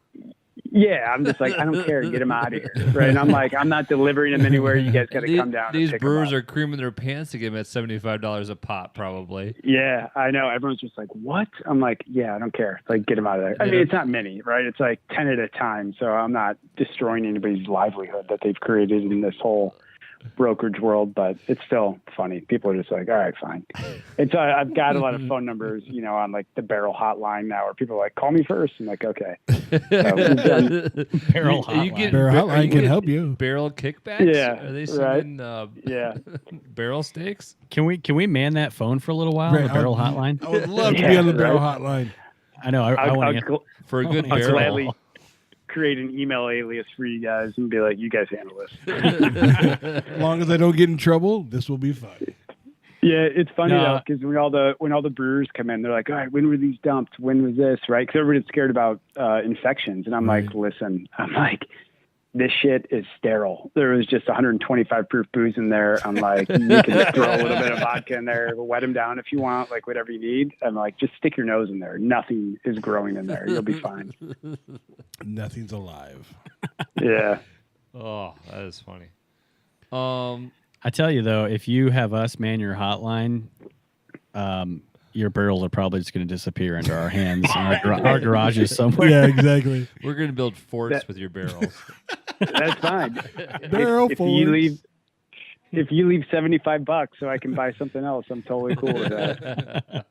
Yeah, I'm just like, I don't care. Get them out of here. Right. And I'm like, I'm not delivering them anywhere. You guys got to come down. These and pick brewers them are creaming their pants to get them at $75 a pop, probably. Yeah, I know. Everyone's just like, what? I'm like, yeah, I don't care. Like, get them out of there. I mean, it's not many, right? It's like 10 at a time. So I'm not destroying anybody's livelihood that they've created in this whole brokerage world, but it's still funny. People are just like, all right, fine. And so I've got a lot of phone numbers, on like the barrel hotline now where people are like, call me first. I'm like, okay. So Barrel hotline. Barrel hotline can help you. Barrel kickbacks? Yeah. Are they sending barrel steaks? Can we man that phone for a little while? Right, The barrel hotline. I would love to be on the barrel hotline. I know. I want to. For a good I'll barrel. gladly create an email alias for you guys and be like, you guys handle this. As long as I don't get in trouble, this will be fun. Yeah, it's funny though, because when all the brewers come in, they're like, all right, when were these dumped? When was this? Right? Because everybody's scared about infections. And I'm like, listen, this shit is sterile. There was just 125 proof booze in there. I'm like, you can throw a little bit of vodka in there, wet them down if you want, like whatever you need. I'm like, just stick your nose in there. Nothing is growing in there. You'll be fine. Nothing's alive. Yeah. Oh, that is funny. I tell you though, if you have us man your hotline, your barrels are probably just going to disappear into our hands in our garages somewhere. Yeah, exactly. We're going to build forts with your barrels. That's fine. Barrel if forts. you leave $75 so I can buy something else, I'm totally cool with that.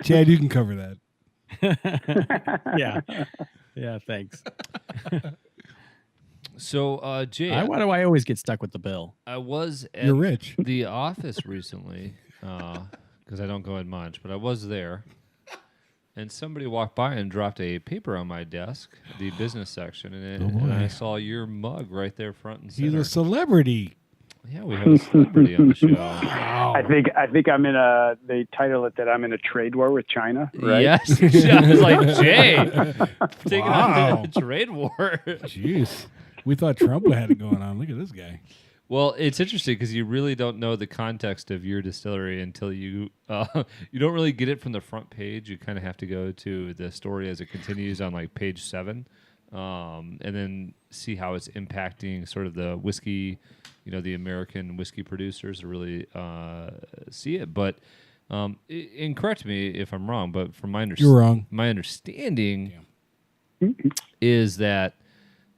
Chad, you can cover that. Yeah, thanks. So, Jay, why do I always get stuck with the bill? I was at You're rich. the office recently, because I don't go in much, but I was there, and somebody walked by and dropped a paper on my desk, the business section, and I saw your mug right there front and center. He's a celebrity. Yeah, we have a celebrity on the show. Wow. I think I'm in they title it that I'm in a trade war with China, right? Yes. I was like, Jay, taking on the trade war. Jeez. We thought Trump had it going on. Look at this guy. Well, it's interesting because you really don't know the context of your distillery until you don't really get it from the front page. You kind of have to go to the story as it continues on like page 7, and then see how it's impacting sort of the whiskey, the American whiskey producers to really see it. But and correct me if I'm wrong, but from my You're wrong. My understanding is that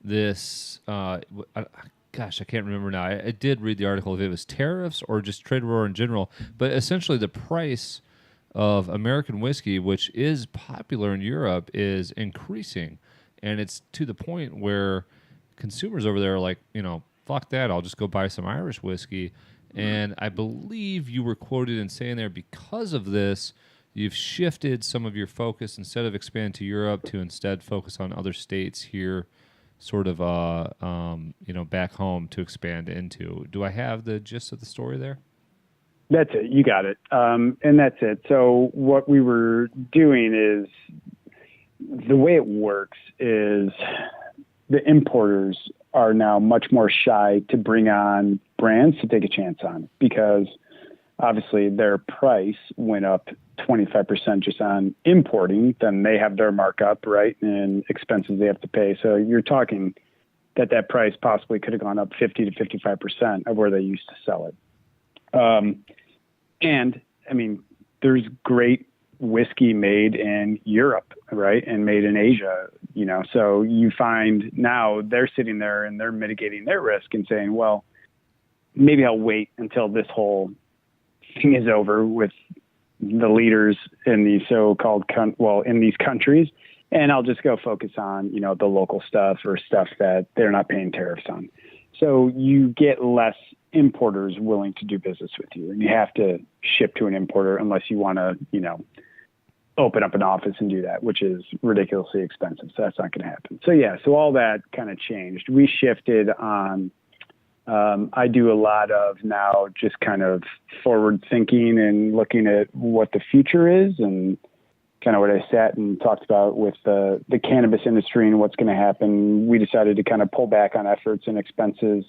this gosh, I can't remember now. I did read the article if it was tariffs or just trade war in general, but essentially the price of American whiskey, which is popular in Europe, is increasing, and it's to the point where consumers over there are like, fuck that, I'll just go buy some Irish whiskey. And I believe you were quoted in saying there, because of this, you've shifted some of your focus, instead of expand to Europe, to instead focus on other states here, sort of, back home to expand into. Do I have the gist of the story there? That's it. You got it. And that's it. So what we were doing is, the way it works is the importers are now much more shy to bring on brands to take a chance on, because obviously their price went up 25% just on importing, then they have their markup, right, and expenses they have to pay. So you're talking that price possibly could have gone up 50 to 55% of where they used to sell it. And I mean, there's great whiskey made in Europe, right, and made in Asia, you know. So you find now they're sitting there and they're mitigating their risk and saying, well, maybe I'll wait until this whole thing is over with the leaders in these so-called in these countries, and I'll just go focus on, you know, the local stuff or stuff that they're not paying tariffs on. So you get less importers willing to do business with you, and you have to ship to an importer unless you want to, you know, open up an office and do that, which is ridiculously expensive. So that's not going to happen. So yeah, so all that kind of changed. We shifted on. I do a lot of now just kind of forward thinking and looking at what the future is, and kind of what I sat and talked about with the cannabis industry and what's going to happen. We decided to kind of pull back on efforts and expenses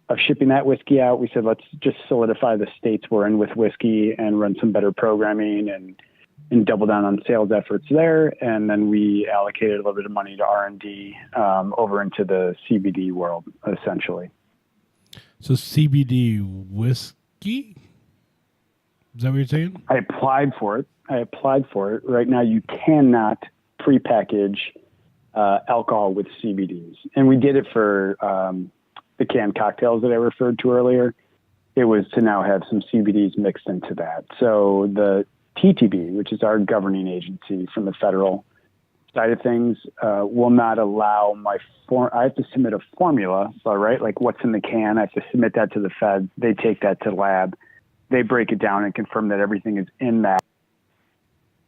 of shipping that whiskey out. We said, let's just solidify the states we're in with whiskey and run some better programming and double down on sales efforts there. And then we allocated a little bit of money to R&D over into the CBD world, essentially. So CBD whiskey? Is that what you're saying? I applied for it. Right now, you cannot prepackage alcohol with CBDs. And we did it for the canned cocktails that I referred to earlier. It was to now have some CBDs mixed into that. So the TTB, which is our governing agency from the federal side of things, will not allow I have to submit a formula, right? Like what's in the can, I have to submit that to the feds. They take that to the lab. They break it down and confirm that everything is in that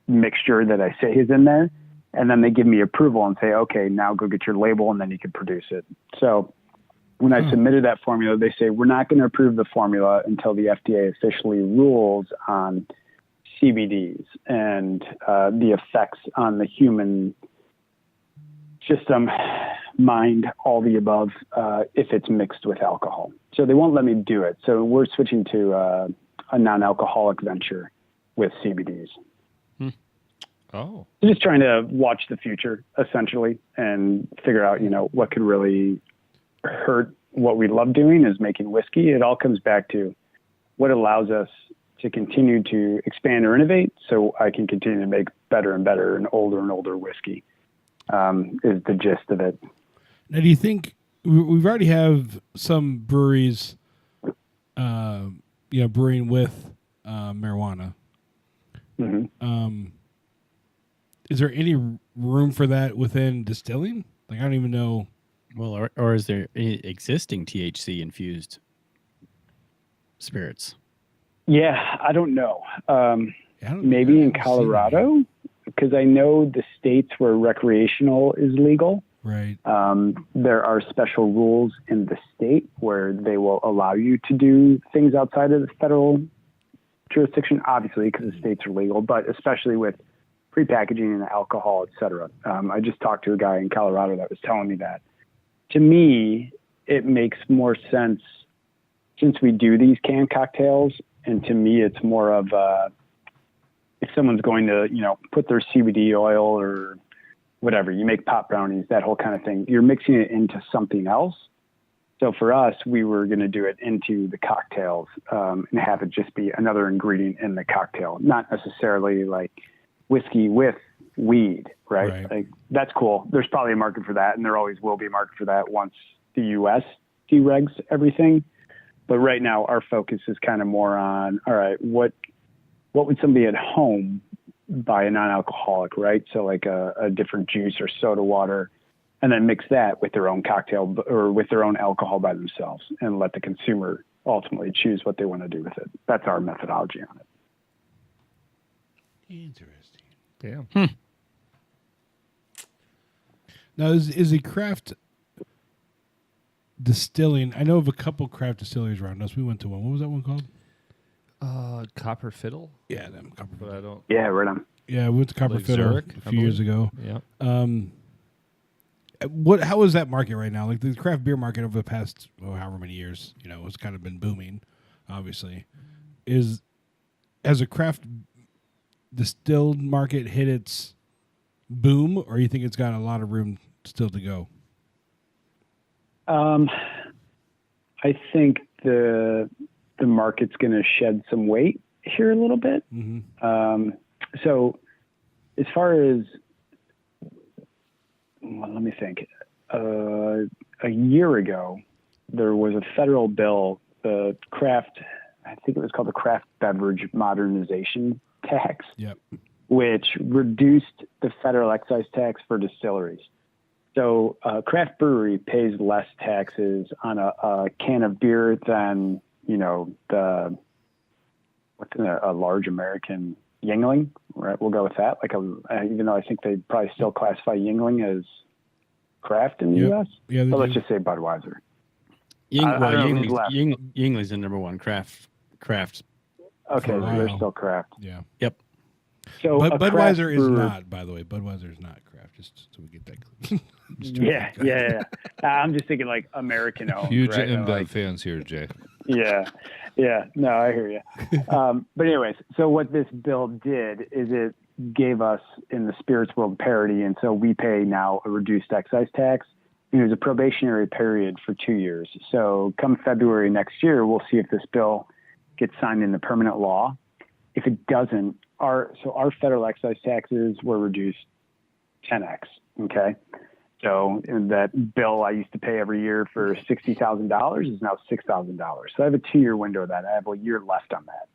mixture that I say is in there. And then they give me approval and say, okay, now go get your label and then you can produce it. So when I submitted that formula, they say, we're not going to approve the formula until the FDA officially rules on CBDs and the effects on the human system, mind, all the above, if it's mixed with alcohol. So they won't let me do it. So we're switching to a non-alcoholic venture with CBDs. Oh. So just trying to watch the future, essentially, and figure out, you know, what could really hurt what we love doing is making whiskey. It all comes back to what allows us to continue to expand or innovate so I can continue to make better and better and older whiskey, is the gist of it. Now, do you think we've already have some breweries, brewing with marijuana? Mm-hmm. Is there any room for that within distilling? Like, I don't even know. Well, or is there any existing THC infused spirits? Yeah, I don't know. Maybe in I haven't Colorado, because I know the states where recreational is legal. Right. There are special rules in the state where they will allow you to do things outside of the federal jurisdiction, obviously, because the states are legal, but especially with prepackaging and alcohol, et cetera. I just talked to a guy in Colorado that was telling me that. To me, it makes more sense since we do these canned cocktails, and to me, it's more of if someone's going to, you know, put their CBD oil or whatever, you make pot brownies, that whole kind of thing, you're mixing it into something else. So for us, we were going to do it into the cocktails and have it just be another ingredient in the cocktail, not necessarily like whiskey with weed, right? Like, that's cool. There's probably a market for that, and there always will be a market for that once the U.S. deregs everything. But right now, our focus is kind of more on, all right, what would somebody at home buy a non-alcoholic, right? So like a different juice or soda water, and then mix that with their own cocktail or with their own alcohol by themselves and let the consumer ultimately choose what they want to do with it. That's our methodology on it. Interesting. Damn. Now, is a craft distilling? I know of a couple craft distilleries around us. We went to one. What was that one called? Copper Fiddle? Yeah, them Copper But Fiddle. I don't. Yeah, right on. Yeah, we went to Copper Like Fiddle Zurich, a few years ago. Yeah. How is that market right now? Like the craft beer market over the past however many years, you know, it's kind of been booming, obviously. has a craft distilled market hit its boom, or you think it's got a lot of room still to go? I think the market's going to shed some weight here a little bit. Mm-hmm. So as far as, well, let me think. A year ago, there was a federal bill, I think it was called the Craft Beverage Modernization Tax, Yep. which reduced the federal excise tax for distilleries. So a craft brewery pays less taxes on a can of beer than, a large American Yuengling, right? We'll go with that. Even though I think they probably still classify Yuengling as craft in the U.S. Yeah, but let's just say Budweiser. Yuengling's the number one craft. Okay, so they're still craft. Yeah. Yep. So But Budweiser is not, by the way. Budweiser is not craft, just so we get that clear. Yeah. I'm just thinking like American owned. Huge right? InBev fans here, Jay. Yeah. No, I hear you. But anyways, so what this bill did is it gave us in the spirits world parity, and so we pay now a reduced excise tax. There's a probationary period for 2 years. So come February next year, we'll see if this bill gets signed into permanent law. If it doesn't, our federal excise taxes were reduced 10x. Okay. So that bill I used to pay every year for $60,000 is now $6,000. So I have a 2-year window of that. I have a year left on that.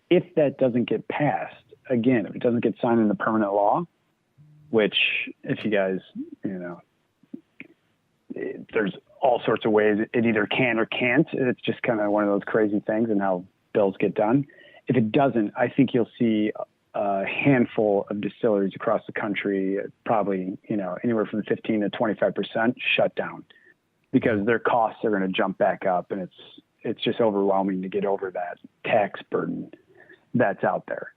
If that doesn't get passed, again, if it doesn't get signed into permanent law, which if you guys, there's all sorts of ways it either can or can't. It's just kind of one of those crazy things and how bills get done. If it doesn't, I think you'll see a handful of distilleries across the country, probably, anywhere from 15 to 25% shut down because their costs are going to jump back up. And it's just overwhelming to get over that tax burden that's out there.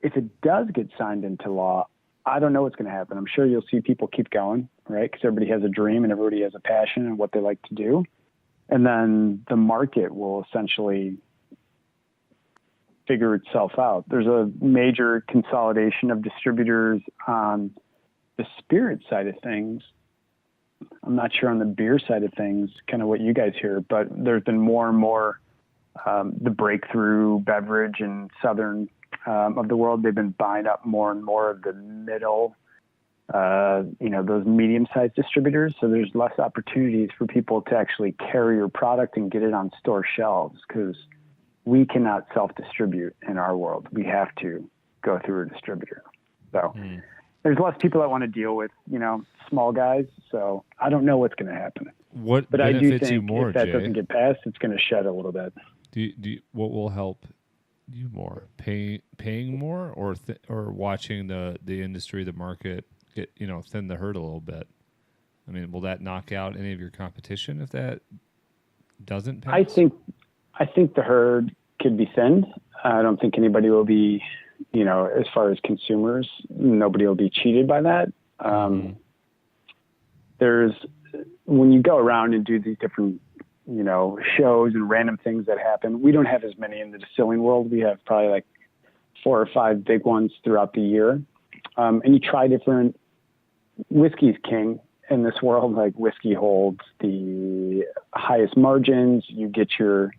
If it does get signed into law, I don't know what's going to happen. I'm sure you'll see people keep going, right? Because everybody has a dream and everybody has a passion and what they like to do. And then the market will essentially figure itself out. There's a major consolidation of distributors on the spirit side of things. I'm not sure on the beer side of things, kind of what you guys hear, but there's been more and more the breakthrough beverage and southern of the world. They've been buying up more and more of the middle, those medium-sized distributors. So there's less opportunities for people to actually carry your product and get it on store shelves because we cannot self-distribute in our world. We have to go through a distributor. So there's less people that want to deal with, small guys. So I don't know what's going to happen. What but I do benefits think you more, if that Jay? doesn't get passed, it's going to shed a little bit. What will help you more? Paying more or watching the industry, the market get, thin the herd a little bit? I mean, will that knock out any of your competition if that doesn't pass? I think the herd could be thinned. I don't think anybody will be, as far as consumers, nobody will be cheated by that. When you go around and do these different, shows and random things that happen, we don't have as many in the distilling world. We have probably like 4 or 5 big ones throughout the year. And you try different, whiskey's king in this world. Like whiskey holds the highest margins. You get your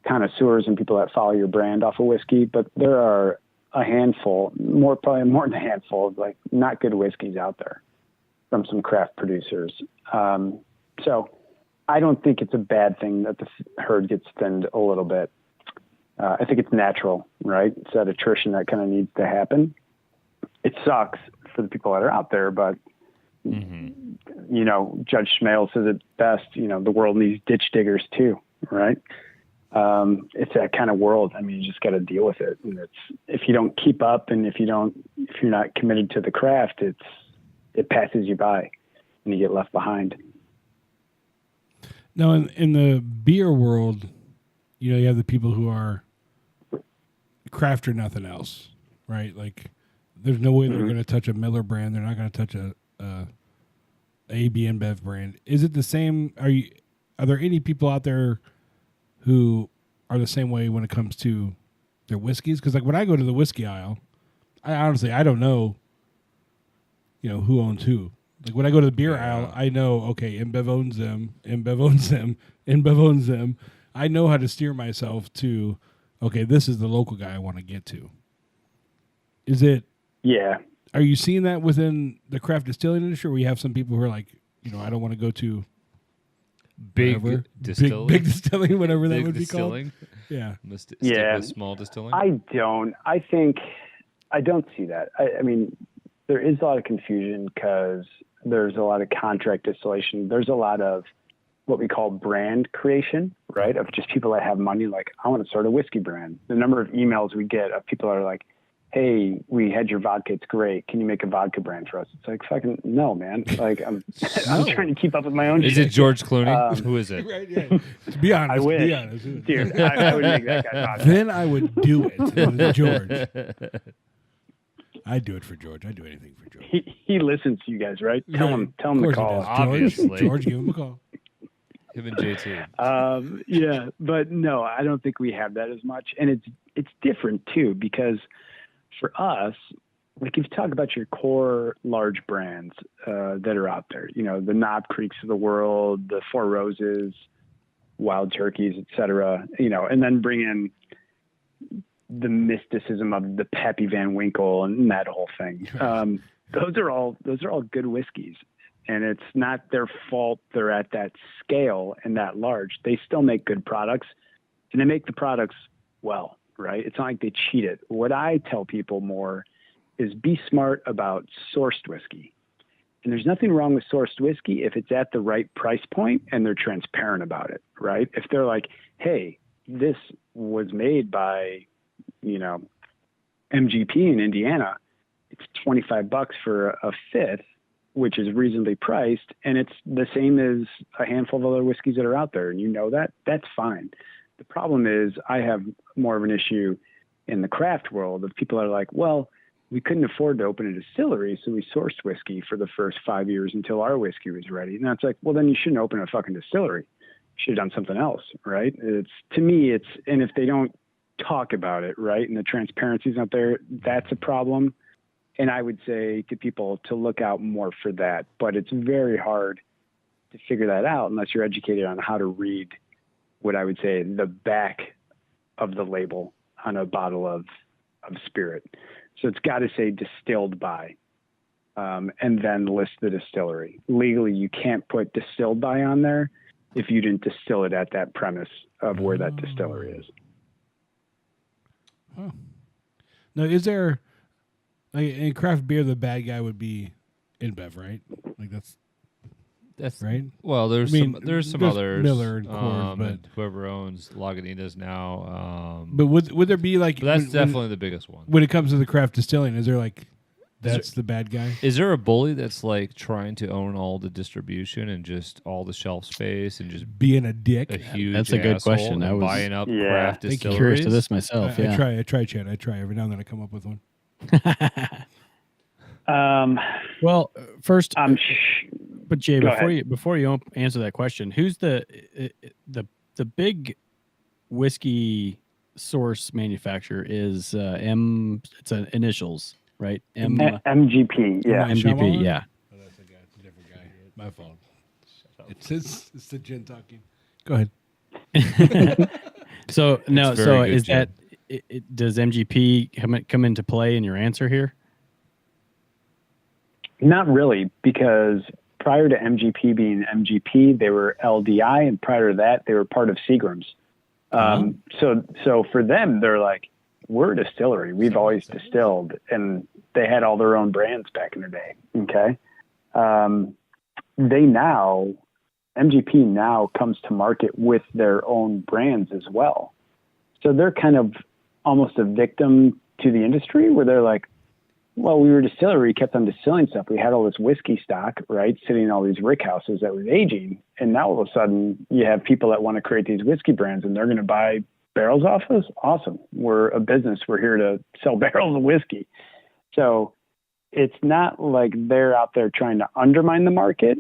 connoisseurs and people that follow your brand off of whiskey, but there are a handful, probably more than a handful of like not good whiskeys out there from some craft producers. So I don't think it's a bad thing that the herd gets thinned a little bit. I think it's natural, right? It's that attrition that kind of needs to happen. It sucks for the people that are out there, but Judge Schmale says it best, the world needs ditch diggers too, right? It's that kind of world. I mean, you just got to deal with it. And if you don't keep up and if you're not committed to the craft, it passes you by and you get left behind. Now, in the beer world, you have the people who are craft or nothing else, right? Like, there's no way they're going to touch a Miller brand. They're not going to touch a AB InBev brand. Is it the same? Are there any people out there who are the same way when it comes to their whiskeys. Because like when I go to the whiskey aisle, I don't know, who owns who. Like when I go to the beer aisle, I know, okay, InBev owns them, InBev owns them, InBev owns them. I know how to steer myself to, okay, this is the local guy I want to get to. Is it? Yeah. Are you seeing that within the craft distilling industry, where you have some people who are like, I don't want to go to big distilling, big distilling, whatever that big would distilling. Be called? Yeah. Stick with small distilling. I don't see that. I mean, there is a lot of confusion because there's a lot of contract distillation. There's a lot of what we call brand creation, right? Of just people that have money, like, I want to start a whiskey brand. The number of emails we get of people that are like, hey, we had your vodka, it's great. Can you make a vodka brand for us? It's like, fucking no, man. Like, I'm trying to keep up with my own Is shit. it George Clooney? Who is it? Right, yeah. To be honest. I wish. Be honest. Dude, I would make that guy vodka. Then I would do it with George. I'd do it for George. I'd do anything for George. He listens to you guys, right? Tell him to call us. Obviously. George, give him a call. Him and JT. Yeah, but no, I don't think we have that as much. And it's different too, because for us, like if you talk about your core large brands that are out there, the Knob Creeks of the world, the Four Roses, Wild Turkeys, et cetera, and then bring in the mysticism of the Pappy Van Winkle and that whole thing. Those are all good whiskeys, and it's not their fault they're at that scale and that large. They still make good products, and they make the products well, right? It's not like they cheat it. What I tell people more is be smart about sourced whiskey. And there's nothing wrong with sourced whiskey if it's at the right price point and they're transparent about it, right? If they're like, hey, this was made by, MGP in Indiana, it's $25 for a fifth, which is reasonably priced, and it's the same as a handful of other whiskeys that are out there, and that's fine. The problem is I have more of an issue in the craft world of people that are like, well, we couldn't afford to open a distillery, so we sourced whiskey for the first 5 years until our whiskey was ready. And it's like, well, then you shouldn't open a fucking distillery. You should have done something else, right? And if they don't talk about it, right, and the transparency's not there, that's a problem. And I would say to people to look out more for that. But it's very hard to figure that out unless you're educated on how to read what I would say the back of the label on a bottle of spirit. So it's got to say distilled by, and then list the distillery. Legally, you can't put distilled by on there if you didn't distill it at that premise of where that distillery is. Oh. Now, is there, like, in craft beer, the bad guy would be InBev, right? Like that's right. Well, there's some others, Miller and Coors, but whoever owns Lagunitas now. But would there be like? That's definitely the biggest one. When it comes to the craft distilling, is there like that's the bad guy? Is there a bully that's like trying to own all the distribution and just all the shelf space and just being a dick? A huge. That's a good question. I was buying up craft distilleries. Curious to this myself. I try, Chad. I try every now and then. I come up with one. Well, first, but Jay, Go before you answer that question, who's the big whiskey source manufacturer? Is it's initials, right? MGP, yeah. MGP, yeah. Oh, that's a different guy. My fault. It's the gin talking. Go ahead. So no, so good, is Jim. that does MGP come into play in your answer here? Not really, because prior to MGP being MGP, they were LDI, and prior to that, they were part of Seagram's. So for them, they're like, we're a distillery. We've always distilled, and they had all their own brands back in the day. Okay. MGP now comes to market with their own brands as well. So they're kind of almost a victim to the industry where they're like, well, we were a distillery, kept on distilling stuff. We had all this whiskey stock, right, sitting in all these rick houses that was aging. And now all of a sudden you have people that want to create these whiskey brands and they're going to buy barrels off us. Awesome. We're a business. We're here to sell barrels of whiskey. So it's not like they're out there trying to undermine the market.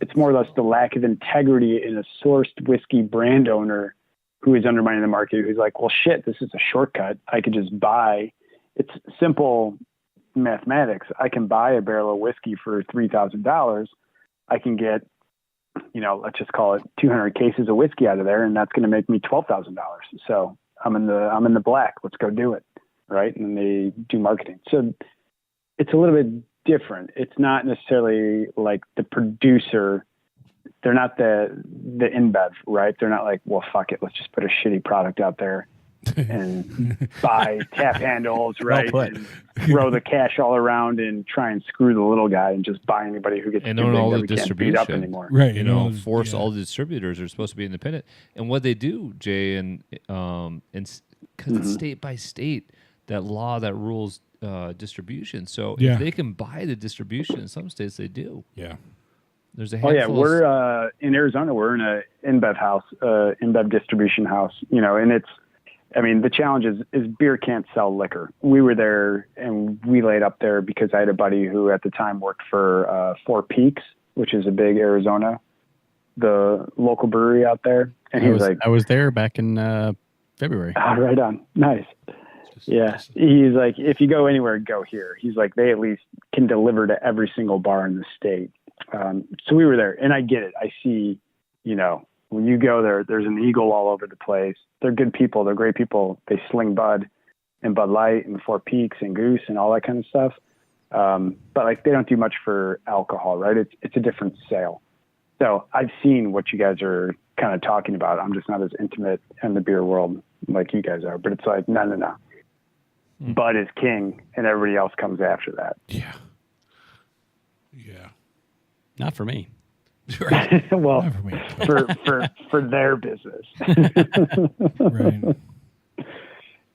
It's more or less the lack of integrity in a sourced whiskey brand owner who is undermining the market, who's like, well, shit, this is a shortcut. I could just buy. It's simple mathematics. I can buy a barrel of whiskey for $3,000. I can get, let's just call it 200 cases of whiskey out of there, and that's going to make me $12,000. So I'm in the black. Let's go do it, right? And they do marketing. So it's a little bit different. It's not necessarily like the producer. They're not the InBev, right? They're not like, well, fuck it, let's just put a shitty product out there and buy tap handles, right? Well and throw the cash all around and try and screw the little guy and just buy anybody who gets and too own big all that the we can't beat distribution up anymore. Right. Force all the distributors are supposed to be independent. And what they do, Jay, and because it's state by state, that law that rules distribution. So if they can buy the distribution, in some states they do. Yeah. There's a Oh yeah, handful we're in Arizona. We're in a InBev house, InBev distribution house. And it's, the challenge is beer can't sell liquor. We were there and we laid up there because I had a buddy who at the time worked for Four Peaks, which is a big Arizona, the local brewery out there. And he was like, I was there back in February. Oh, right on. Nice. Yeah. He's like, if you go anywhere, go here. He's like, they at least can deliver to every single bar in the state. So we were there, and I get it. I see, when you go there, there's an eagle all over the place. They're good people. They're great people. They sling Bud and Bud Light and Four Peaks and Goose and all that kind of stuff. But like, they don't do much for alcohol, right? It's a different sale. So I've seen what you guys are kind of talking about. I'm just not as intimate in the beer world like you guys are, but it's like, no. Bud is king and everybody else comes after that. Yeah. Not for me. Well, Not for me. for their business. Right.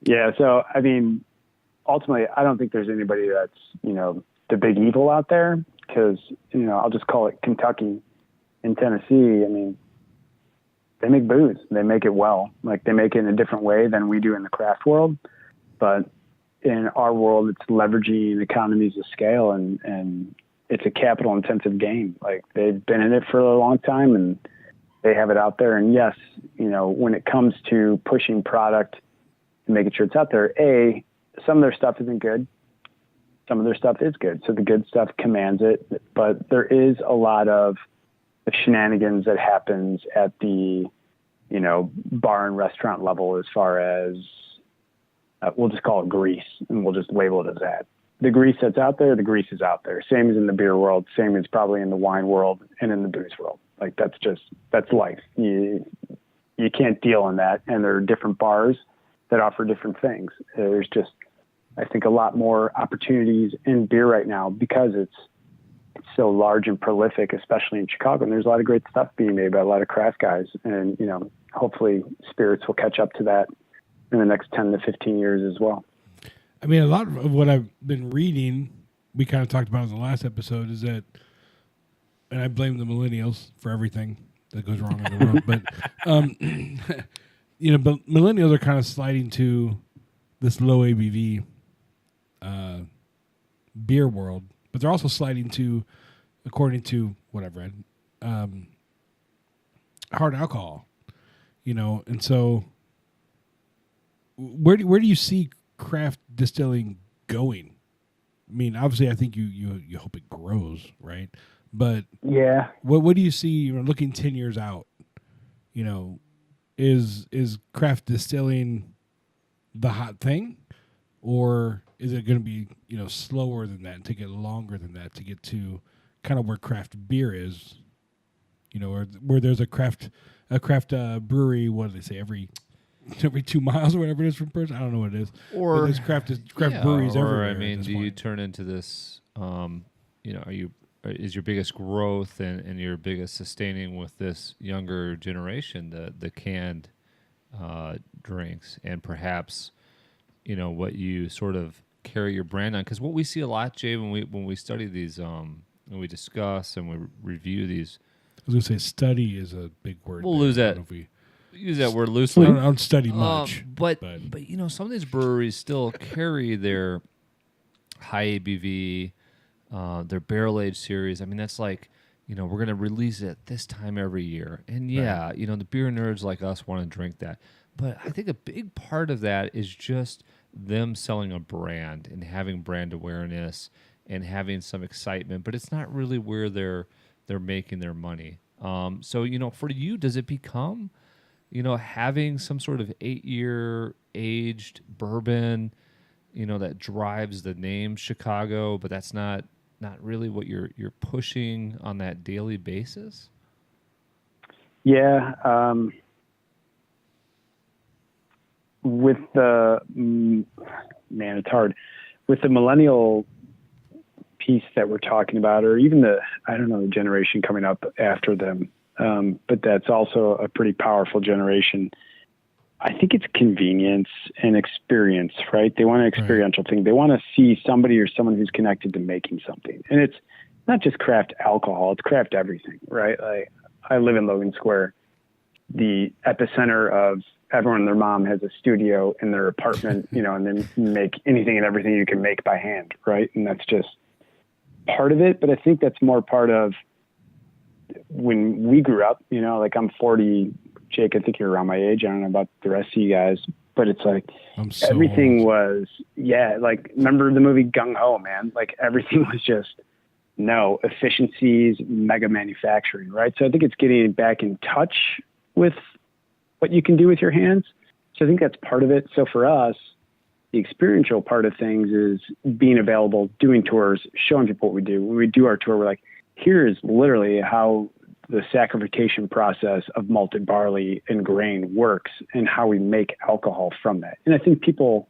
Yeah. So, ultimately, I don't think there's anybody that's, the big evil out there because, I'll just call it Kentucky and Tennessee. They make booze. They make it well. Like, they make it in a different way than we do in the craft world. But in our world, it's leveraging economies of scale and it's a capital intensive game. Like, they've been in it for a long time and they have it out there. And yes, when it comes to pushing product and making sure it's out there, some of their stuff isn't good. Some of their stuff is good. So the good stuff commands it, but there is a lot of the shenanigans that happens at the, bar and restaurant level as far as, we'll just call it grease and we'll just label it as that. The grease that's out there, the grease is out there. Same as in the beer world, same as probably in the wine world and in the booze world. Like, that's life. You can't deal in that. And there are different bars that offer different things. There's just, I think, a lot more opportunities in beer right now because it's so large and prolific, especially in Chicago. And there's a lot of great stuff being made by a lot of craft guys. And, hopefully spirits will catch up to that in the next 10 to 15 years as well. A lot of what I've been reading, we kind of talked about in the last episode, is that, and I blame the millennials for everything that goes wrong in the world, but, but millennials are kind of sliding to this low ABV beer world, but they're also sliding to, according to what I've read, hard alcohol, and so where do you see craft distilling going? Obviously, I think you hope it grows, right? But yeah, what do you see? Looking 10 years out, is craft distilling the hot thing, or is it going to be slower than that and take it longer than that to get to kind of where craft beer is? Where there's a craft brewery. What do they say? Every 2 miles or whatever it is from person. I don't know what it is. Or there's craft breweries everywhere. Do you turn into this? Is your biggest growth and your biggest sustaining with this younger generation the canned drinks and perhaps what you sort of carry your brand on? Because what we see a lot, Jay, when we study these and we discuss and we review these. I was going to say study is a big word. We'll lose that. Use that word loosely. I don't study much. But some of these breweries still carry their high ABV, their barrel aged series. That's like we're going to release it this time every year. And yeah, the beer nerds like us want to drink that. But I think a big part of that is just them selling a brand and having brand awareness and having some excitement. But it's not really where they're making their money. So, for you, does it become, having some sort of 8-year aged bourbon, that drives the name Chicago, but that's not really what you're pushing on that daily basis? Yeah. With the, it's hard. With the millennial piece that we're talking about, or even the generation coming up after them, but that's also a pretty powerful generation. I think it's convenience and experience, right? They want an experiential thing. They want to see somebody or someone who's connected to making something. And it's not just craft alcohol, it's craft everything, right? I live in Logan Square, the epicenter of everyone and their mom has a studio in their apartment, and then make anything and everything you can make by hand, right? And that's just part of it. But I think that's more part of when we grew up, I'm 40, Jake, I think you're around my age. I don't know about the rest of you guys, but it's like everything was, remember the movie Gung Ho, man? Like everything was just efficiencies, mega manufacturing, right? So I think it's getting back in touch with what you can do with your hands. So I think that's part of it. So for us, the experiential part of things is being available, doing tours, showing people what we do. When we do our tour, we're like, here is literally how the saccharification process of malted barley and grain works and how we make alcohol from that. And I think people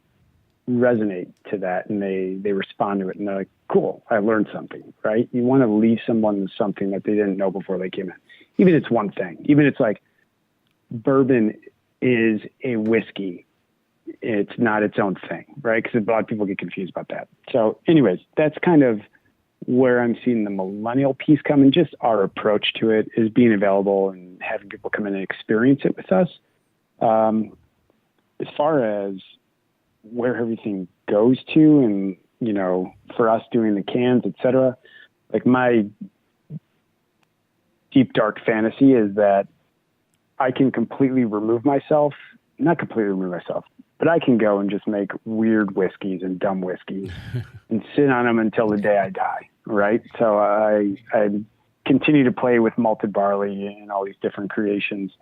resonate to that and they respond to it and they're like, cool, I learned something, right? You want to leave someone with something that they didn't know before they came in. Even if it's one thing, even if it's like bourbon is a whiskey, it's not its own thing, right? Because a lot of people get confused about that. So anyways, that's kind of where I'm seeing the millennial piece come, and just our approach to it is being available and having people come in and experience it with us. As far as where everything goes to and, for us doing the cans, et cetera, like my deep, dark fantasy is that I can completely remove myself, not completely remove myself, but I can go and just make weird whiskeys and dumb whiskeys and sit on them until the day I die, right? So I continue to play with malted barley and all these different creations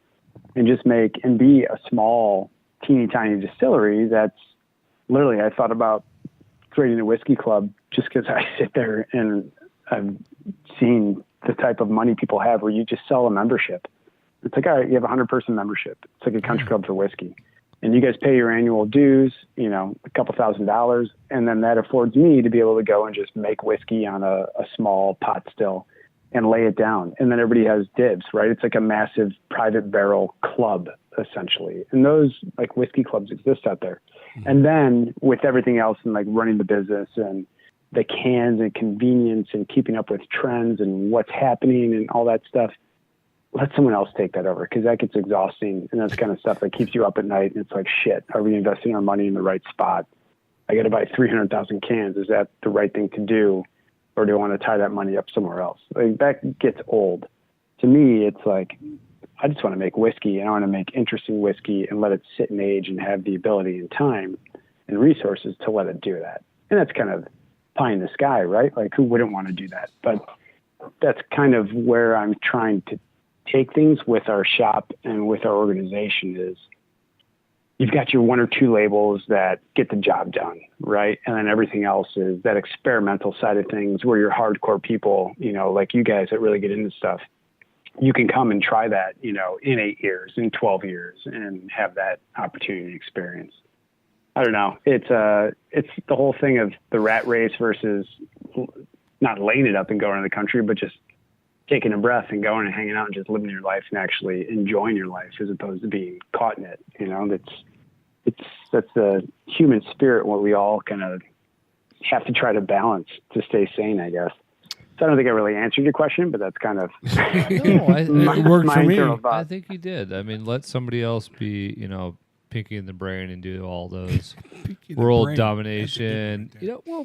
and just make and be a small, teeny tiny distillery that's literally, I thought about creating a whiskey club just because I sit there and I've seen the type of money people have where you just sell a membership. It's like, all right, you have a 100-person membership. It's like a country club for whiskey. And you guys pay your annual dues, a couple $1,000s. And then that affords me to be able to go and just make whiskey on a small pot still and lay it down. And then everybody has dibs, right? It's like a massive private barrel club, essentially. And those like whiskey clubs exist out there. Mm-hmm. And then with everything else and like running the business and the cans and convenience and keeping up with trends and what's happening and all that stuff, let someone else take that over, because that gets exhausting, and that's kind of stuff that keeps you up at night. And it's like, shit, are we investing our money in the right spot? I got to buy 300,000 cans. Is that the right thing to do? Or do I want to tie that money up somewhere else? Like, that gets old. To me, it's like, I just want to make whiskey, and I want to make interesting whiskey and let it sit and age and have the ability and time and resources to let it do that. And that's kind of pie in the sky, right? Like, who wouldn't want to do that? But that's kind of where I'm trying to take things with our shop and with our organization is you've got your one or two labels that get the job done, right? And then everything else is that experimental side of things where you're hardcore people, like you guys that really get into stuff. You can come and try that, in 8 years, in 12 years, and have that opportunity and experience. I don't know. It's the whole thing of the rat race versus not laying it up and going to the country, but just taking a breath and going and hanging out and just living your life and actually enjoying your life as opposed to being caught in it. That's the human spirit, what we all kind of have to try to balance to stay sane, I guess. So I don't think I really answered your question, but that's kind of it worked for me. I think you did. I mean, let somebody else be, pinky in the brain and do all those world domination.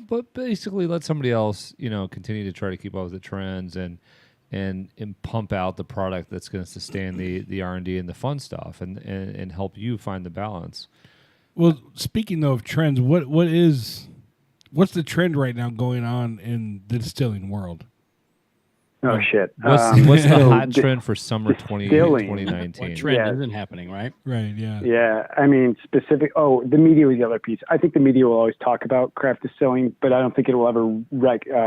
But basically let somebody else, continue to try to keep up with the trends and and pump out the product that's going to sustain the R&D and the fun stuff and help you find the balance. Well, speaking though of trends, what's the trend right now going on in the distilling world? Oh, shit. What's the hot trend for summer 2019? What trend isn't happening, right? Right, yeah. Yeah, I mean, the media was the other piece. I think the media will always talk about craft distilling, but I don't think it will ever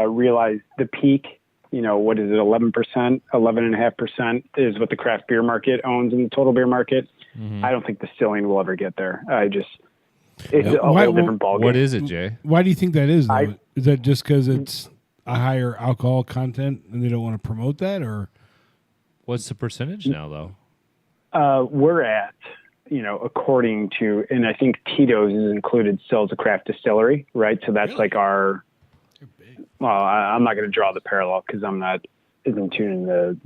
realize the peak. You know, what is it, 11%, 11.5% is what the craft beer market owns in the total beer market. Mm-hmm. I don't think distilling will ever get there. It's a whole different ballgame. What is it, Jay? Why do you think that is, though? Is that just because it's a higher alcohol content and they don't want to promote that, or what's the percentage now, though? We're at, according to, and I think Tito's is included still as a craft distillery, right? So that's like our, well, I'm not going to draw the parallel because I'm not as in tune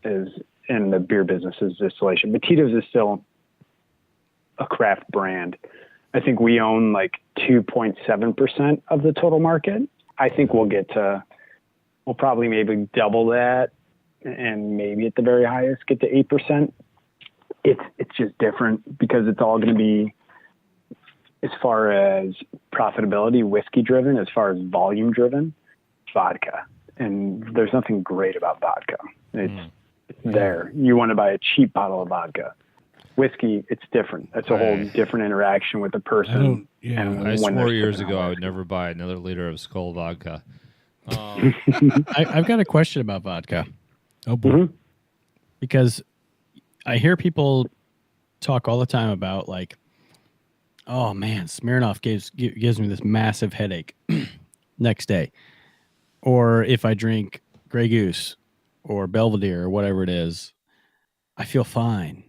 in the beer business as distillation, but Tito's is still a craft brand. I think we own like 2.7% of the total market. I think we'll probably maybe double that, and maybe at the very highest get to 8%. It's just different because it's all going to be, as far as profitability, whiskey driven, as far as volume driven, vodka. And there's nothing great about vodka. It's there. You want to buy a cheap bottle of vodka. Whiskey, it's different. That's a whole different interaction with the person. I swore years ago I would never buy another liter of Skull vodka. I've got a question about vodka. Oh, boy. Mm-hmm. Because I hear people talk all the time about, like, oh, man, Smirnoff gives me this massive headache next day. Or if I drink Grey Goose or Belvedere or whatever it is, I feel fine.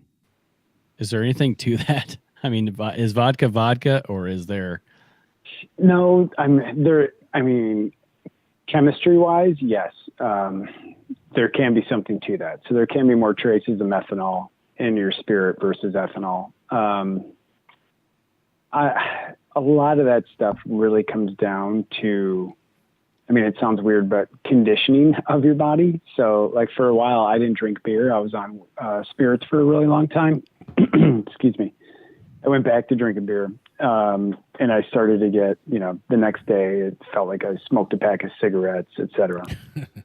Is there anything to that? I mean, is vodka, or is there? No, chemistry-wise, yes. There can be something to that. So there can be more traces of methanol in your spirit versus ethanol. A lot of that stuff really comes down to, it sounds weird, but conditioning of your body. So like for a while, I didn't drink beer. I was on spirits for a really long time. Excuse me. I went back to drinking beer. And I started to get, the next day it felt like I smoked a pack of cigarettes, etc.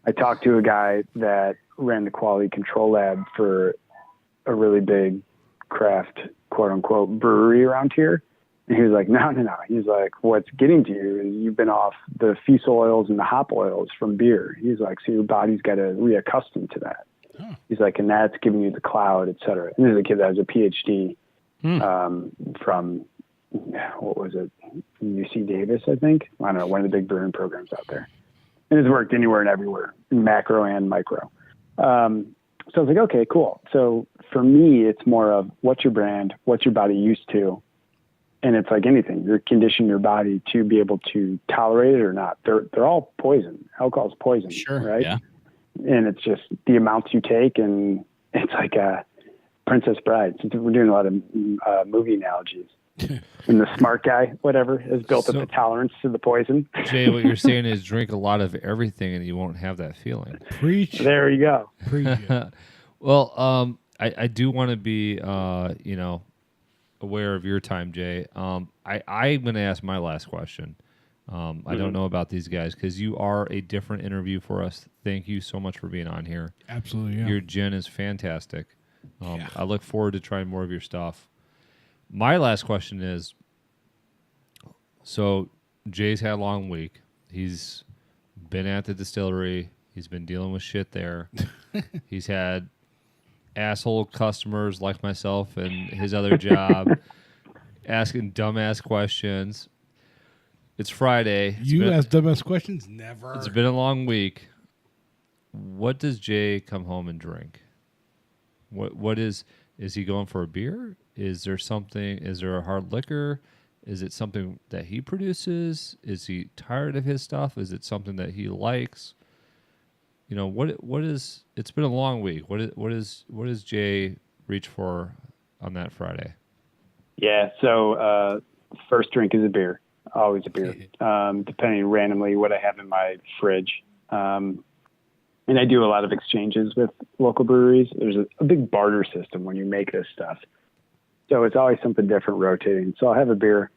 I talked to a guy that ran the quality control lab for a really big craft, quote unquote, brewery around here. And he was like, no. He's like, what's getting to you is you've been off the fusel oils and the hop oils from beer. He's like, so your body's got to reaccustom to that. Huh. He's like, and that's giving you the cloud, et cetera. And this is a kid that has a PhD from, what was it, UC Davis, I think. I don't know, one of the big brewing programs out there. And it's worked anywhere and everywhere, macro and micro. So I was like, okay, cool. So for me, it's more of what's your brand, what's your body used to? And it's like anything. You're conditioning your body to be able to tolerate it or not. They're all poison. Alcohol is poison, sure, right? Yeah. And it's just the amounts you take, and it's like a Princess Bride. We're doing a lot of movie analogies. And the smart guy, whatever, has built up the tolerance to the poison. Jay, what you're saying is drink a lot of everything and you won't have that feeling. Preach. There you go. Preach. Well, I do want to be, aware of your time, Jay. I'm going to ask my last question. I don't know about these guys because you are a different interview for us. Thank you so much for being on here. Absolutely, yeah. Your gin is fantastic. I look forward to trying more of your stuff. My last question is, so Jay's had a long week. He's been at the distillery. He's been dealing with shit there. He's had asshole customers like myself and his other job asking dumbass questions. It's Friday. You ask dumbass questions? Never. It's been a long week. What does Jay come home and drink? What is he going for a beer? Is there a hard liquor? Is it something that he produces? Is he tired of his stuff? Is it something that he likes? What is? It's been a long week. What does Jay reach for on that Friday? Yeah. So first drink is a beer. Always a beer. Depending randomly what I have in my fridge. And And I do a lot of exchanges with local breweries. There's a big barter system when you make this stuff. So it's always something different rotating. So I'll have a beer.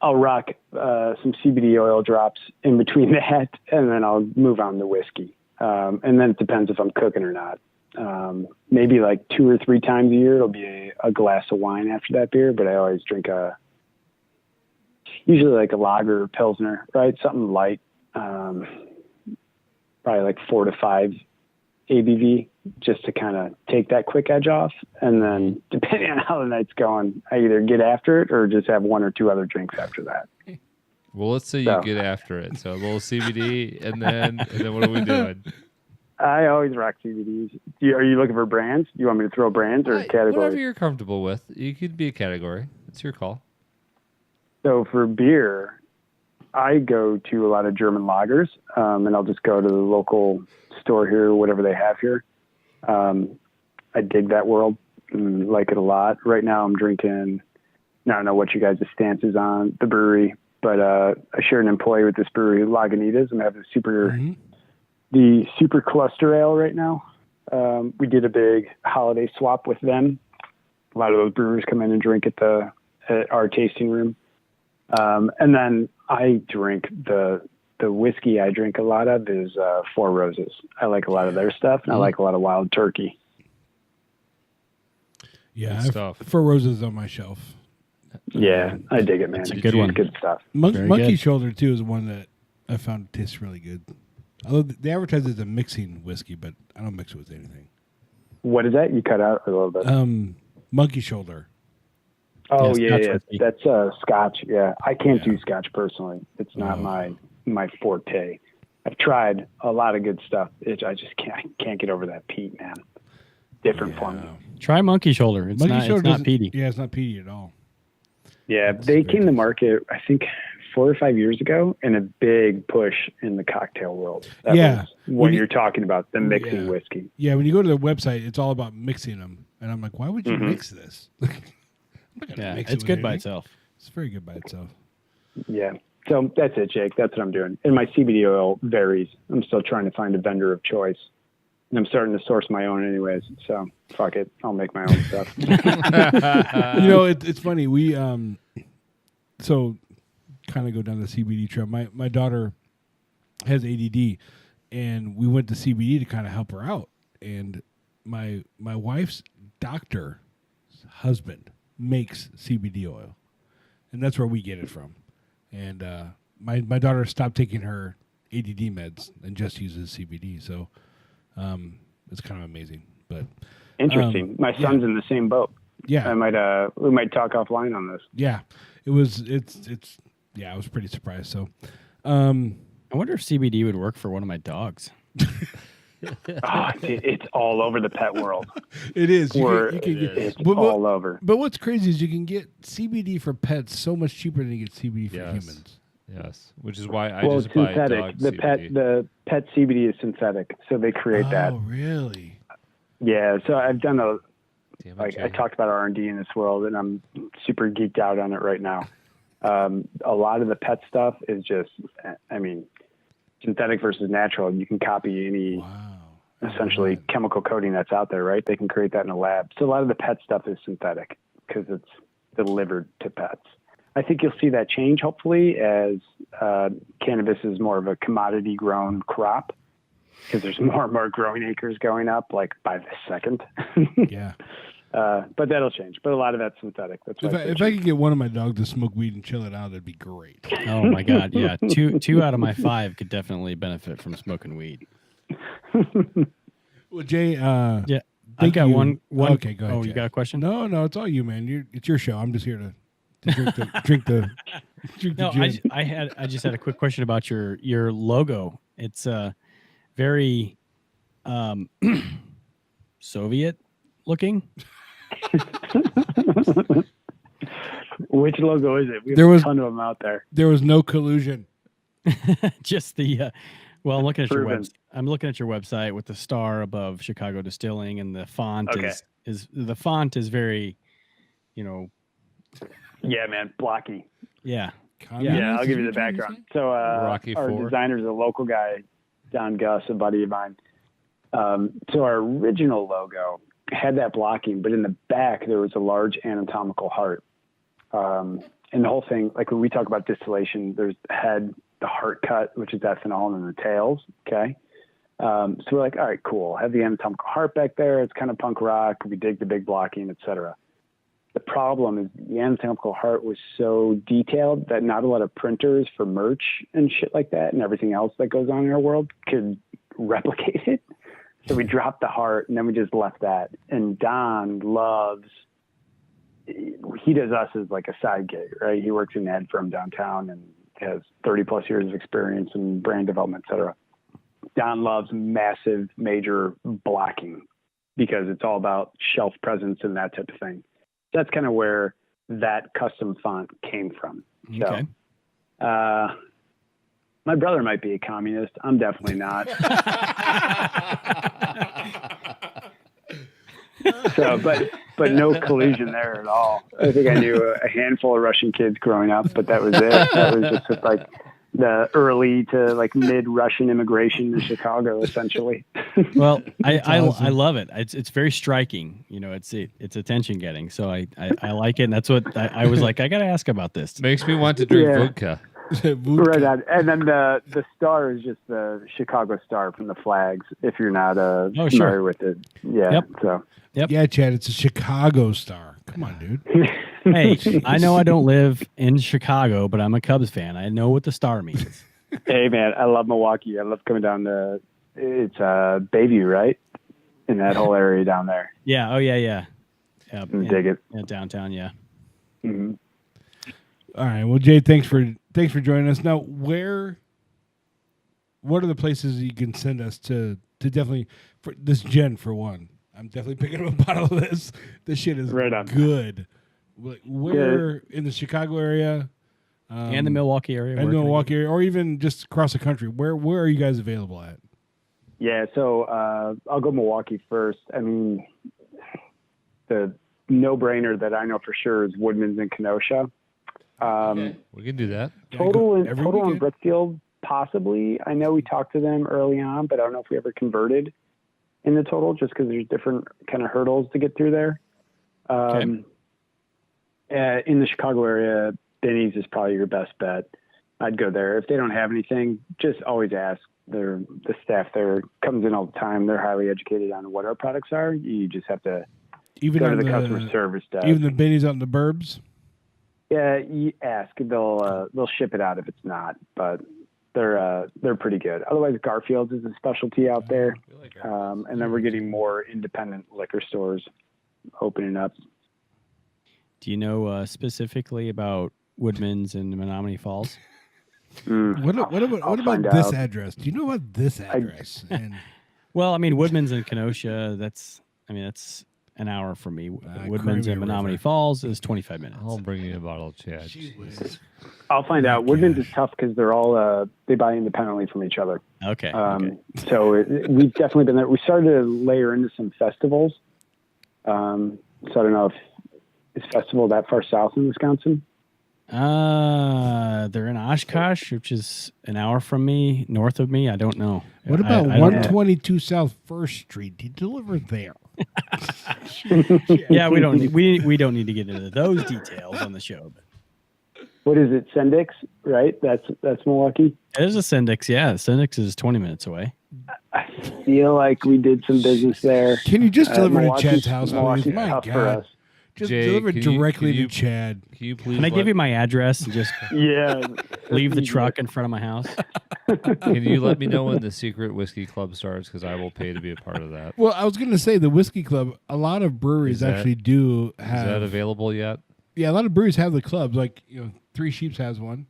I'll rock some CBD oil drops in between that, and then I'll move on to whiskey. And then it depends if I'm cooking or not. Maybe like 2 or 3 times a year, it'll be a glass of wine after that beer, but I always drink usually like a lager or pilsner, right? Something light, probably like 4 to 5 ABV, just to kind of take that quick edge off. And then depending on how the night's going, I either get after it or just have 1 or 2 other drinks after that. Well, let's say you get after it. So a little CBD, and then what are we doing? I always rock CBDs. Are you looking for brands? You want me to throw brands or categories? Whatever you're comfortable with. You could be a category. It's your call. So for beer, I go to a lot of German lagers, and I'll just go to the local store here, whatever they have here. I dig that world and like it a lot. Right now I'm drinking, I don't know what you guys' stance is on the brewery, but I share an employee with this brewery, Lagunitas, and I have the super cluster ale right now. We did a big holiday swap with them. A lot of those brewers come in and drink at our tasting room. And then I drink the whiskey I drink a lot of is Four Roses. I like a lot of their stuff, and I like a lot of Wild Turkey. Yeah, Four Roses on my shelf. Yeah, I dig it, man. It's a good one. Good stuff. Monkey Shoulder, too, is one that I found tastes really good. Although they advertise it as a mixing whiskey, but I don't mix it with anything. What is that? You cut out a little bit. Monkey Shoulder. Oh, yeah. That's Scotch. Yeah, I can't do Scotch personally. It's not my forte. I've tried a lot of good stuff. I just can't get over that peat, man. Different for me. Try Monkey Shoulder. It's not peaty. Yeah, it's not peaty at all. Yeah, they came to market, I think, 4 or 5 years ago, and a big push in the cocktail world. That was when you're talking about the mixing whiskey. Yeah, when you go to their website, it's all about mixing them. And I'm like, why would you mix this? It's good by itself. It's very good by itself. Yeah. So that's it, Jake. That's what I'm doing. And my CBD oil varies. I'm still trying to find a vendor of choice. And I'm starting to source my own anyways. So fuck it. I'll make my own stuff. It's funny. We so kind of go down the CBD trail. My daughter has ADD, and we went to CBD to kind of help her out. And my wife's doctor's husband makes CBD oil, and that's where we get it from. And my daughter stopped taking her ADD meds and just uses CBD. So it's kind of amazing. But interesting. My son's in the same boat. Yeah, we might talk offline on this. Yeah, I was pretty surprised. So I wonder if CBD would work for one of my dogs. It's all over the pet world. It is. It's all over. But what's crazy is you can get CBD for pets so much cheaper than you get CBD for humans. Yes, which is why I just buy synthetic. dog The CBD. the pet CBD is synthetic, so they create that. Oh, really? Yeah. So I've done I talked about R&D in this world, and I'm super geeked out on it right now. A lot of the pet stuff is just, synthetic versus natural. You can copy any essentially chemical coating that's out there, right? They can create that in a lab. So a lot of the pet stuff is synthetic because it's delivered to pets. I think you'll see that change, hopefully, as cannabis is more of a commodity grown crop because there's more and more growing acres going up, like by the second. Yeah. But that'll change. But a lot of that's synthetic. That's if I could get one of my dogs to smoke weed and chill it out, that'd be great. Oh my God. Yeah. Two out of my 5 could definitely benefit from smoking weed. Well, Jay, yeah, I got one. Okay, go ahead. Oh, Jay. You got a question? No, it's all you, man. It's your show. I'm just here to drink the gin. I just had a quick question about your logo. It's very Soviet looking. Which logo is it? We have a ton of them out there. There was no collusion. Just the well, I'm looking at your website with the star above Chicago Distilling, and the font is very, Yeah, man, blocky. Yeah. Yeah, I'll give you the background. So our Rocky IV. designer's a local guy Don Gus, a buddy of mine. So our original logo had that blocking, but in the back there was a large anatomical heart. And the whole thing, like when we talk about distillation, there's the head, the heart cut, which is ethanol, and then the tails. Okay. So we're like, all right, cool. Have the anatomical heart back there. It's kind of punk rock. We dig the big blocking, etc. The problem is the anatomical heart was so detailed that not a lot of printers for merch and shit like that and everything else that goes on in our world could replicate it. So we dropped the heart and then we just left that. And Don he does us as like a side gig, right? He works in an ad firm downtown and has 30 plus years of experience in brand development, et cetera. Don loves massive, major blocking because it's all about shelf presence and that type of thing. That's kind of where that custom font came from. Okay. So, my brother might be a communist. I'm definitely not. So, but no collusion there at all. I think I knew a handful of Russian kids growing up, but that was it. That was just with like the early to like mid Russian immigration to Chicago, essentially. Well, I love it. It's very striking. You know, it's attention getting. So I like it. And that's what I was like, I got to ask about this. Makes me want to drink vodka. Right on. And then the star is just the Chicago star from the flags. If you're not familiar with it, yeah. Yep. So yeah, Chad, it's a Chicago star. Come on, dude. Hey, I know I don't live in Chicago, but I'm a Cubs fan. I know what the star means. Hey, man, I love Milwaukee. I love coming down to it's Bayview, right? In that whole area down there. Yeah. Oh, yeah. Dig it. Yeah, downtown. Yeah. Mm-hmm. All right. Well, Jay, thanks for joining us. Now, what are the places you can send us to definitely for this gin for one? I'm definitely picking up a bottle of this. This shit is right on. Good. Where in the Chicago area, and the Milwaukee area, or even just across the country? Where are you guys available at? Yeah, so I'll go Milwaukee first. I mean, the no-brainer that I know for sure is Woodman's in Kenosha. We can do that. Total in Brookfield, possibly. I know we talked to them early on, but I don't know if we ever converted in the Total just because there's different kind of hurdles to get through there. In the Chicago area, Benny's is probably your best bet. I'd go there. If they don't have anything, just always ask. The staff there comes in all the time. They're highly educated on what our products are. You just have to go to the customer service desk. Even the Benny's out in the burbs? Yeah, you ask. They'll ship it out if it's not, but they're pretty good. Otherwise, Garfield's is a specialty out there, and then we're getting more independent liquor stores opening up. Do you know specifically about Woodman's in Menominee Falls? What about this address? Do you know about this address? Well, I mean, Woodman's in Kenosha. That's an hour from me. Woodman's in Menominee Falls is 25 minutes. I'll bring you a bottle of Chad. I'll find out. Woodman's is tough because they're all they buy independently from each other. Okay. So we've definitely been there. We started to layer into some festivals. So I don't know if is festival that far south in Wisconsin. They're in Oshkosh, which is an hour from me, north of me. I don't know. What about 122 South First Street? Do you deliver there? Yeah, we don't need to get into those details on the show. But. What is it? Sendix, right? That's Milwaukee. It is a Sendix. Yeah, Sendix is 20 minutes away. I feel like we did some business there. Can you just deliver to Chad's house? Milwaukee's My tough God. for us. Just Jay, deliver directly to Chad. Can you please? Can I give you my address and just leave the truck in front of my house? Can you let me know when the secret whiskey club starts? Because I will pay to be a part of that. Well, I was going to say the whiskey club. A lot of breweries actually do have. Is that available yet? Yeah, a lot of breweries have the clubs. Like Three Sheeps has one.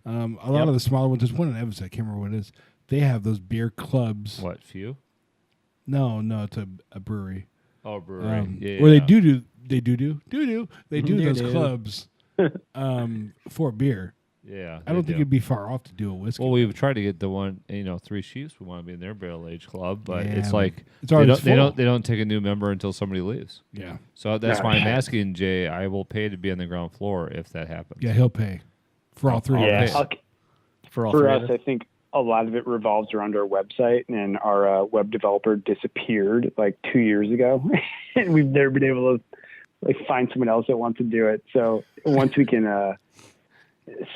A lot of the smaller ones. There's one in Evanston. I can't remember what it is. They have those beer clubs. What, few? No, it's a brewery. Oh, brewery. Where they do those clubs for beer. Yeah, I don't think it'd be far off to do a whiskey. Well, we've tried to get the one, Three Sheeps. We want to be in their barrel age club, but it's like it's already they don't take a new member until somebody leaves. Yeah, so that's why I'm asking Jay. I will pay to be on the ground floor if that happens. Yeah, he'll pay for all three. Yeah, for us, I think a lot of it revolves around our website, and our web developer disappeared like 2 years ago, and we've never been able to like find someone else that wants to do it. So once we can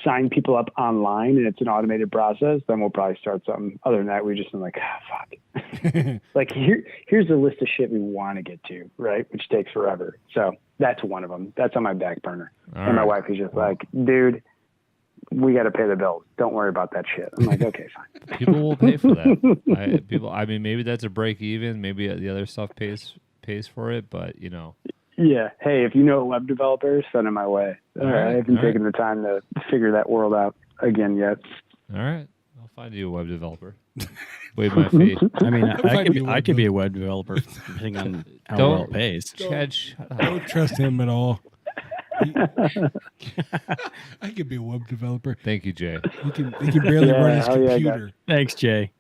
sign people up online and it's an automated process, then we'll probably start something. Other than that, we've just been like, fuck. Like here's a list of shit we want to get to, right? Which takes forever. So that's one of them. That's on my back burner. And my wife is just like, dude, we got to pay the bills. Don't worry about that shit. I'm like, okay, fine. People will pay for that. I mean, maybe that's a break even. Maybe the other stuff pays for it, but you know. Yeah. Hey, if you know a web developer, send them my way. All right. I haven't taken the time to figure that world out again yet. All right. I'll find you a web developer. Waive my fee. I mean, I could be a web developer depending on how well it pays. Chad, shut up. Don't trust him at all. I could be a web developer. Thank you, Jay. He can barely run his computer. Thanks, Jay.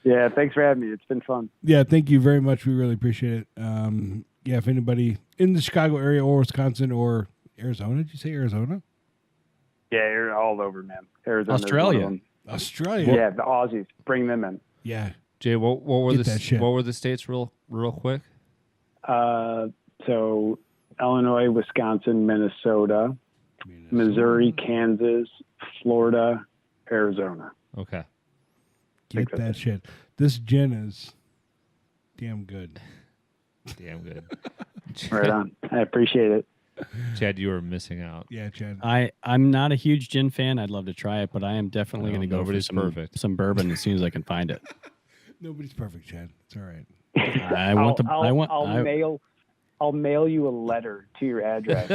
Yeah, thanks for having me. It's been fun. Yeah, thank you very much. We really appreciate it. Yeah, if anybody in the Chicago area or Wisconsin or Arizona, did you say Arizona? Yeah, you're all over, man. Arizona, Australia. Yeah, the Aussies. Bring them in. Yeah. Jay, what were the states real quick? So Illinois, Wisconsin, Minnesota, Missouri, Kansas, Florida, Arizona. Okay. Get that shit. This gin is damn good. Damn good. Right on. I appreciate it. Chad, you are missing out. Yeah, Chad. I'm not a huge gin fan. I'd love to try it, but I am definitely going to go for some bourbon as soon as I can find it. Nobody's perfect, Chad. It's all right. I'll mail you a letter to your address,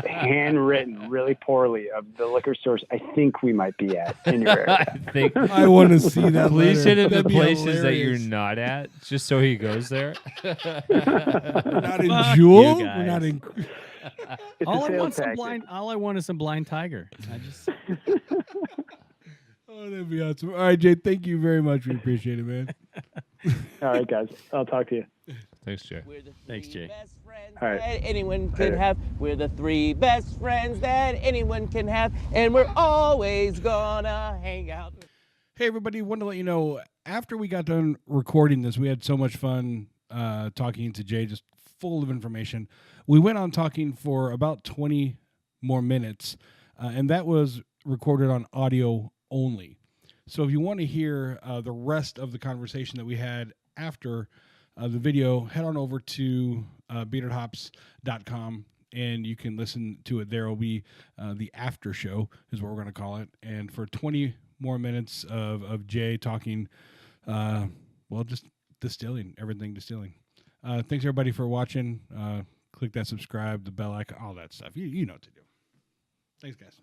handwritten, really poorly, of the liquor stores I think we might be at in your area. I want to see that. Please hit him in places hilarious. that you're not at, just so he goes there. We're not in Jewel. We're not in. All I want is some blind tiger. Oh, that'd be awesome. All right, Jay. Thank you very much. We appreciate it, man. All right, guys. I'll talk to you. Thanks, Jay. Thanks, Jay. All right. That anyone could have. We're the three best friends that anyone can have, and we're always gonna hang out. Hey, everybody. Wanted to let you know, after we got done recording this, we had so much fun talking to Jay, just full of information. We went on talking for about 20 more minutes, and that was recorded on audio only. So if you want to hear the rest of the conversation that we had after the video, head on over to beardedhops.com and you can listen to it. There will be the after show is what we're going to call it. And for 20 more minutes of Jay talking, just distilling, everything distilling. Thanks everybody for watching. Click that subscribe, the bell icon, all that stuff. You know what to do. Thanks, guys.